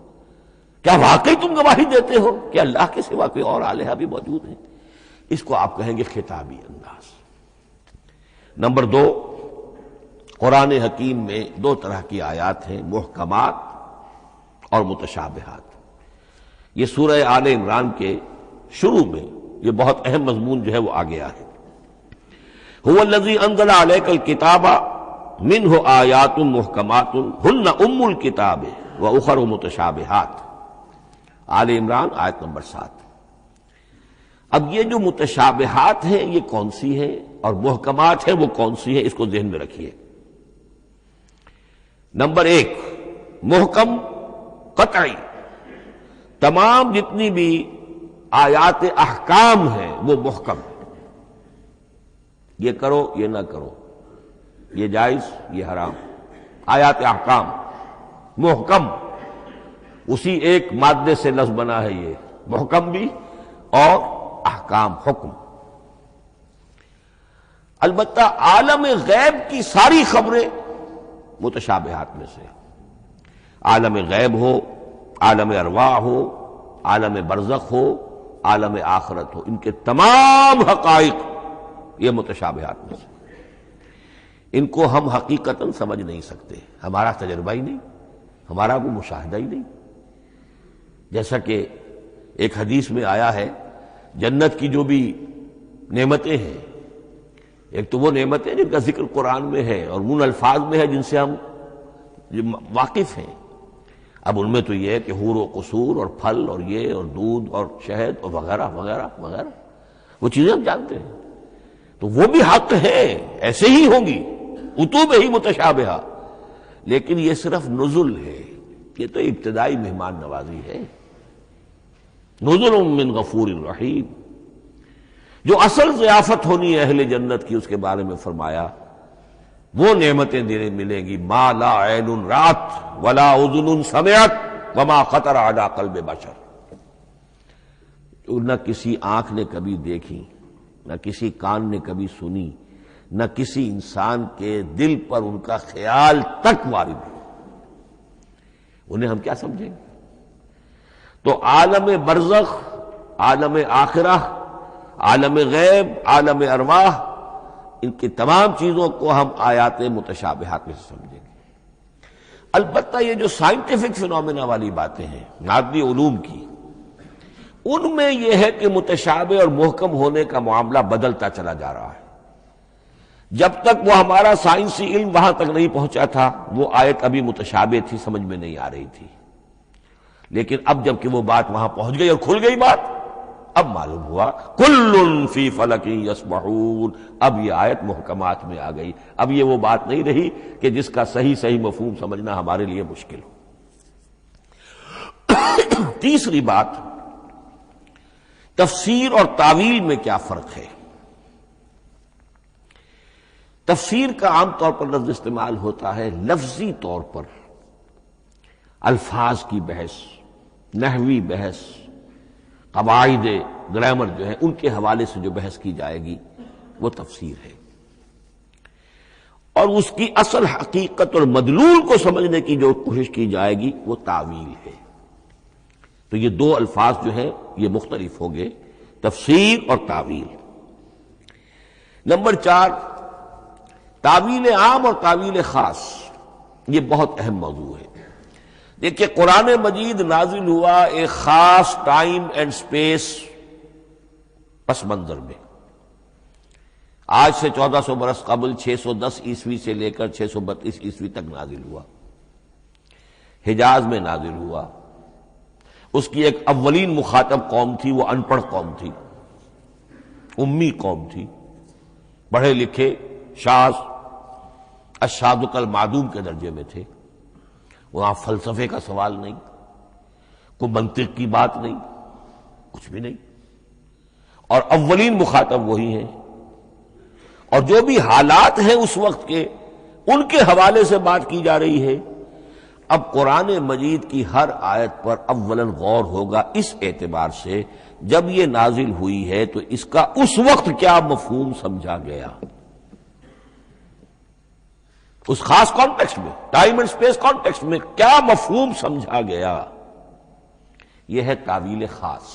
کیا واقعی تم گواہی دیتے ہو کہ اللہ کے سوا کوئی اور الہ بھی موجود ہے؟ اس کو آپ کہیں گے خطابی انداز۔ نمبر 2، قرآن حکیم میں 2 طرح کی آیات ہیں، محکمات اور متشابہات۔ یہ سورہ آل عمران کے شروع میں یہ بہت اہم مضمون جو ہے وہ آ گیا ہے۔ هو الذی انزل علیک الکتاب منہ آیات محکمات ہن ام الکتاب واخر متشابہات، آل عمران آیت نمبر 7۔ اب یہ جو متشابہات ہیں یہ کون سی ہیں اور محکمات ہیں وہ کون سی ہیں، اس کو ذہن میں رکھیے۔ نمبر 1، محکم قطعی، تمام جتنی بھی آیات احکام ہیں وہ محکم ہیں، یہ کرو یہ نہ کرو، یہ جائز یہ حرام، آیات احکام محکم، اسی ایک مادے سے لفظ بنا ہے، یہ محکم بھی اور احکام حکم۔ البتہ عالم غیب کی ساری خبریں متشابہات میں سے، عالم غیب ہو، عالم ارواح ہو، عالم برزخ ہو، عالم آخرت ہو، ان کے تمام حقائق یہ متشابہات میں سے، ان کو ہم حقیقتاً سمجھ نہیں سکتے، ہمارا تجربہ ہی نہیں، ہمارا کوئی مشاہدہ ہی نہیں۔ جیسا کہ ایک حدیث میں آیا ہے، جنت کی جو بھی نعمتیں ہیں، ایک تو وہ نعمتیں جن کا ذکر قرآن میں ہے اور ان الفاظ میں ہے جن سے ہم واقف ہیں۔ اب ان میں تو یہ ہے کہ حور و قصور اور پھل اور یہ اور دودھ اور شہد اور وغیرہ وغیرہ وغیرہ، وہ چیزیں ہم جانتے ہیں، تو وہ بھی حق ہے، ایسے ہی ہوں گی، اتوب ہی متشابہہ، لیکن یہ صرف نزل ہے، یہ تو ابتدائی مہمان نوازی ہے۔ نزل من غفور الرحیم، جو اصل ضیافت ہونی ہے اہل جنت کی، اس کے بارے میں فرمایا وہ نعمتیں دینے ملیں گی، ما لا عین رات ولا اذن سمعت وما خطر علی قلب بشر، جو نہ کسی آنکھ نے کبھی دیکھی، نہ کسی کان نے کبھی سنی، نہ کسی انسان کے دل پر ان کا خیال تک وارد ہو، انہیں ہم کیا سمجھیں گے؟ تو عالم برزخ، عالم آخرہ، عالم غیب، عالم ارواح، ان کی تمام چیزوں کو ہم آیات متشابہات میں سے سمجھیں گے۔ البتہ یہ جو سائنٹیفک فینومینا والی باتیں ہیں مادی علوم کی، ان میں یہ ہے کہ متشابہ اور محکم ہونے کا معاملہ بدلتا چلا جا رہا ہے۔ جب تک وہ ہمارا سائنسی علم وہاں تک نہیں پہنچا تھا، وہ آیت ابھی متشابہ تھی، سمجھ میں نہیں آ رہی تھی، لیکن اب جب کہ وہ بات وہاں پہنچ گئی اور کھل گئی بات، اب معلوم ہوا کل فی فلک یسبحون، اب یہ آیت محکمات میں آ گئی، اب یہ وہ بات نہیں رہی کہ جس کا صحیح مفہوم سمجھنا ہمارے لیے مشکل ہو۔ تیسری بات، تفسیر اور تعویل میں کیا فرق ہے؟ تفسیر کا عام طور پر لفظ استعمال ہوتا ہے لفظی طور پر، الفاظ کی بحث، نحوی بحث، قواعد گرامر جو ہے ان کے حوالے سے جو بحث کی جائے گی وہ تفسیر ہے، اور اس کی اصل حقیقت اور مدلول کو سمجھنے کی جو کوشش کی جائے گی وہ تعویل ہے۔ تو یہ دو الفاظ جو ہیں یہ مختلف ہوں گے، تفسیر اور تعویل۔ نمبر 4، تعویل عام اور تعویل خاص، یہ بہت اہم موضوع ہے۔ دیکھیے قرآن مجید نازل ہوا ایک خاص ٹائم اینڈ سپیس پس منظر میں، آج سے 1400 برس قبل 610 عیسوی سے لے کر 632 عیسوی تک نازل ہوا، حجاز میں نازل ہوا۔ اس کی ایک اولین مخاطب قوم تھی، وہ ان پڑھ قوم تھی، امی قوم تھی، پڑھے لکھے شاذ الشاذ کالمعدوم کے درجے میں تھے، وہاں فلسفے کا سوال نہیں، کوئی منطق کی بات نہیں، کچھ بھی نہیں، اور اولین مخاطب وہی ہیں، اور جو بھی حالات ہیں اس وقت کے ان کے حوالے سے بات کی جا رہی ہے۔ اب قرآن مجید کی ہر آیت پر اولاً غور ہوگا اس اعتبار سے، جب یہ نازل ہوئی ہے تو اس کا اس وقت کیا مفہوم سمجھا گیا، اس خاص کانٹیکسٹ میں، ٹائم اینڈ سپیس کانٹیکسٹ میں کیا مفہوم سمجھا گیا، یہ ہے تعویل خاص۔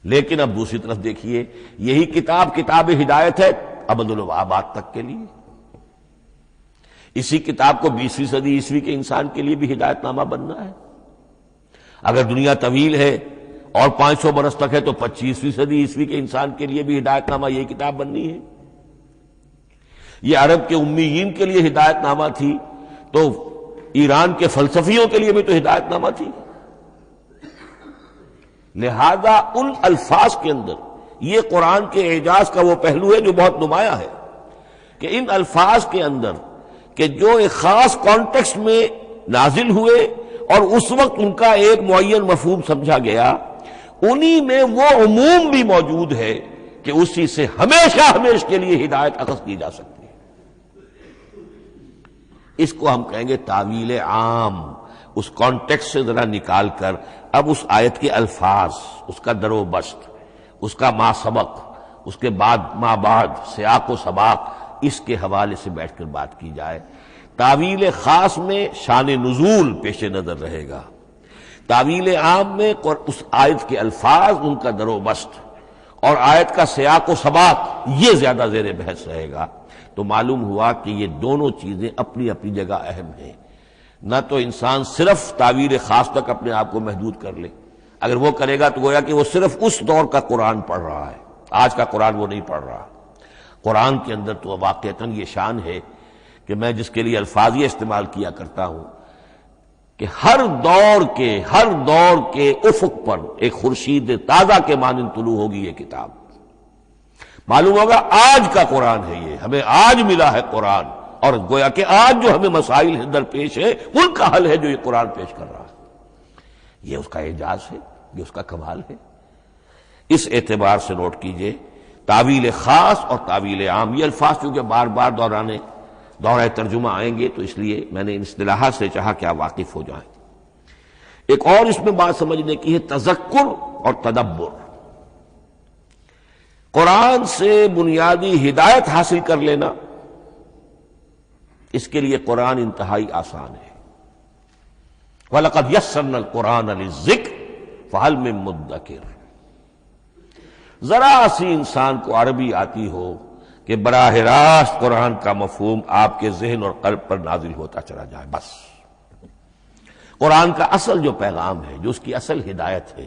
لیکن اب دوسری طرف دیکھیے، یہی کتاب ہدایت ہے ابد الآباد تک کے لیے، اسی کتاب کو 20ویں صدی عیسوی کے انسان کے لیے بھی ہدایت نامہ بننا ہے۔ اگر دنیا طویل ہے اور 500 برس تک ہے تو 25ویں صدی عیسوی کے انسان کے لیے بھی ہدایت نامہ یہی کتاب بننی ہے۔ یہ عرب کے امیین کے لیے ہدایت نامہ تھی تو ایران کے فلسفیوں کے لیے بھی تو ہدایت نامہ تھی۔ لہذا ان الفاظ کے اندر یہ قرآن کے اعجاز کا وہ پہلو ہے جو بہت نمایاں ہے کہ ان الفاظ کے اندر کہ جو ایک خاص کانٹیکسٹ میں نازل ہوئے اور اس وقت ان کا ایک معین مفہوم سمجھا گیا، انہی میں وہ عموم بھی موجود ہے کہ اسی سے ہمیشہ کے لیے ہدایت اخذ کی جا سکتی ہے۔ اس کو ہم کہیں گے تعویل عام، اس کانٹیکسٹ سے ذرا نکال کر اب اس آیت کے الفاظ، اس کا در و بست، اس کا ما سبق، اس کے بعد ما بعد، سیاق و سباق، اس کے حوالے سے بیٹھ کر بات کی جائے۔ تعویل خاص میں شان نزول پیش نظر رہے گا، تعویل عام میں اس آیت کے الفاظ، ان کا در و بست اور آیت کا سیاق و سباق یہ زیادہ زیر بحث رہے گا، تو معلوم ہوا کہ یہ دونوں چیزیں اپنی اپنی جگہ اہم ہیں۔ نہ تو انسان صرف تعویل خاص تک اپنے آپ کو محدود کر لے، اگر وہ کرے گا تو گویا کہ وہ صرف اس دور کا قرآن پڑھ رہا ہے، آج کا قرآن وہ نہیں پڑھ رہا۔ قرآن کے اندر تو واقعتاً یہ شان ہے کہ میں جس کے لیے الفاظ یہ استعمال کیا کرتا ہوں کہ ہر دور کے افق پر ایک خورشید تازہ کے مانند طلوع ہوگی یہ کتاب۔ معلوم ہوگا آج کا قرآن ہے، یہ ہمیں آج ملا ہے قرآن، اور گویا کہ آج جو ہمیں مسائل درپیش ہے ان کا حل ہے جو یہ قرآن پیش کر رہا ہے۔ یہ اس کا اعجاز ہے، یہ اس کا کمال ہے۔ اس اعتبار سے نوٹ کیجئے تعویل خاص اور تعویل عام، یہ الفاظ چونکہ بار بار دورہ ترجمہ آئیں گے تو اس لیے میں نے ان اصطلاحات سے چاہا کہ آپ واقف ہو جائیں۔ ایک اور اس میں بات سمجھنے کی ہے تذکر اور تدبر۔ قرآن سے بنیادی ہدایت حاصل کر لینا، اس کے لیے قرآن انتہائی آسان ہے۔ وَلَقَدْ يَسَّرْنَا الْقُرْآنَ لِلذِّكْرِ فَهَلْ مِن مُدَّكِرٍ۔ ذرا سی انسان کو عربی آتی ہو کہ براہ راست قرآن کا مفہوم آپ کے ذہن اور قلب پر نازل ہوتا چلا جائے، بس قرآن کا اصل جو پیغام ہے، جو اس کی اصل ہدایت ہے،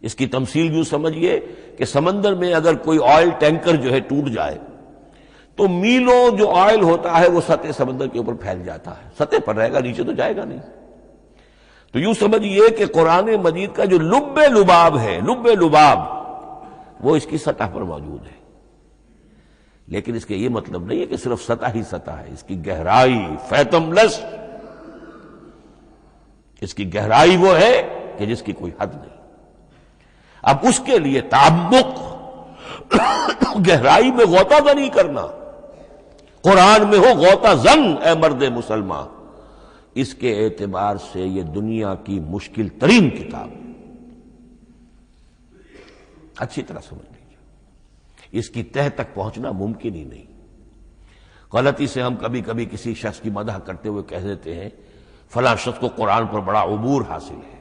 اس کی تمثیل یوں سمجھیے کہ سمندر میں اگر کوئی آئل ٹینکر جو ہے ٹوٹ جائے تو میلوں جو آئل ہوتا ہے وہ سطح سمندر کے اوپر پھیل جاتا ہے، سطح پر رہے گا، نیچے تو جائے گا نہیں۔ تو یوں سمجھیے کہ قرآن مجید کا جو لب لباب ہے، لب لباب وہ اس کی سطح پر موجود ہے، لیکن اس کے یہ مطلب نہیں ہے کہ صرف سطح ہی سطح ہے، اس کی گہرائی فیتم لس، اس کی گہرائی وہ ہے کہ جس کی کوئی حد نہیں۔ اب اس کے لیے تعمق، گہرائی میں غوطہ زنی کرنا، قرآن میں ہو غوطہ زن اے مرد مسلمان، اس کے اعتبار سے یہ دنیا کی مشکل ترین کتاب ہے۔ اچھی طرح سمجھ لیجیے، اس کی تہ تک پہنچنا ممکن ہی نہیں۔ غلطی سے ہم کبھی کبھی کسی شخص کی مدح کرتے ہوئے کہہ دیتے ہیں فلاں شخص کو قرآن پر بڑا عبور حاصل ہے۔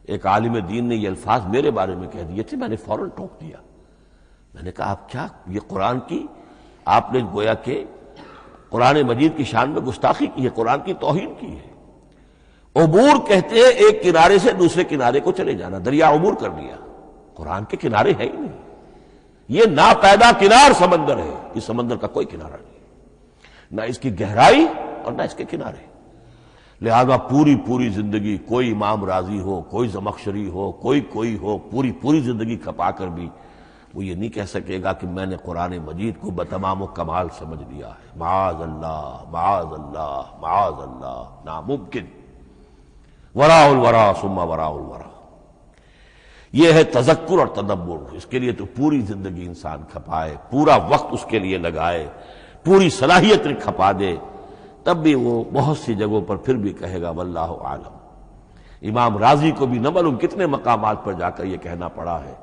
ایک عالم دین نے یہ الفاظ میرے بارے میں کہہ دیے تھے، میں نے فوراً ٹوک دیا۔ میں نے کہا آپ کیا، یہ قرآن کی آپ نے گویا کہ قرآن مجید کی شان میں گستاخی کی ہے، قرآن کی توہین کی ہے۔ عبور کہتے ہیں ایک کنارے سے دوسرے کنارے کو چلے جانا، دریا عبور کر لیا، قرآن کے کنارے ہے ہی نہیں، یہ ناپیدا کنار سمندر ہے، اس سمندر کا کوئی کنارہ نہیں، نہ اس کی گہرائی اور نہ اس کے کنارے۔ لہذا پوری زندگی کوئی امام راضی ہو، کوئی زمخشری ہو، کوئی ہو، پوری زندگی کھپا کر بھی وہ یہ نہیں کہہ سکے گا کہ میں نے قرآن مجید کو بتمام و کمال سمجھ لیا ہے۔ معاذ اللہ، معاذ اللہ، معاذ اللہ، ناممکن۔ وراء الورا ثم وراء الورا، یہ ہے تذکر اور تدبر۔ اس کے لیے تو پوری زندگی انسان کھپائے، پورا وقت اس کے لیے لگائے، پوری صلاحیت کھپا دے، تب بھی وہ بہت سی جگہوں پر پھر بھی کہے گا واللہ عالم۔ امام رازی کو بھی نہ معلوم کتنے مقامات پر جا کر یہ کہنا پڑا ہے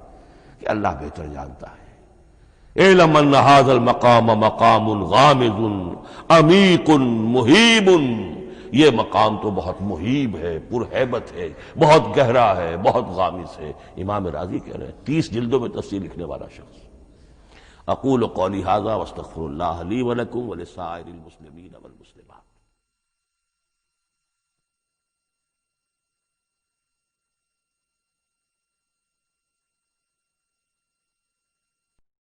کہ اللہ بہتر جانتا ہے۔ اعلم ان ھذا المقام مقام غامض عمیق محیب، یہ مقام تو بہت محیب ہے، پرہیبت ہے، بہت گہرا ہے، بہت غامض ہے۔ امام رازی کہہ رہے ہیں، 30 جلدوں میں تفسیر لکھنے والا شخص۔ اقول قولی ھذا واستغفر اللہ لی ولکم ولسائر المسلمین والمسلمات۔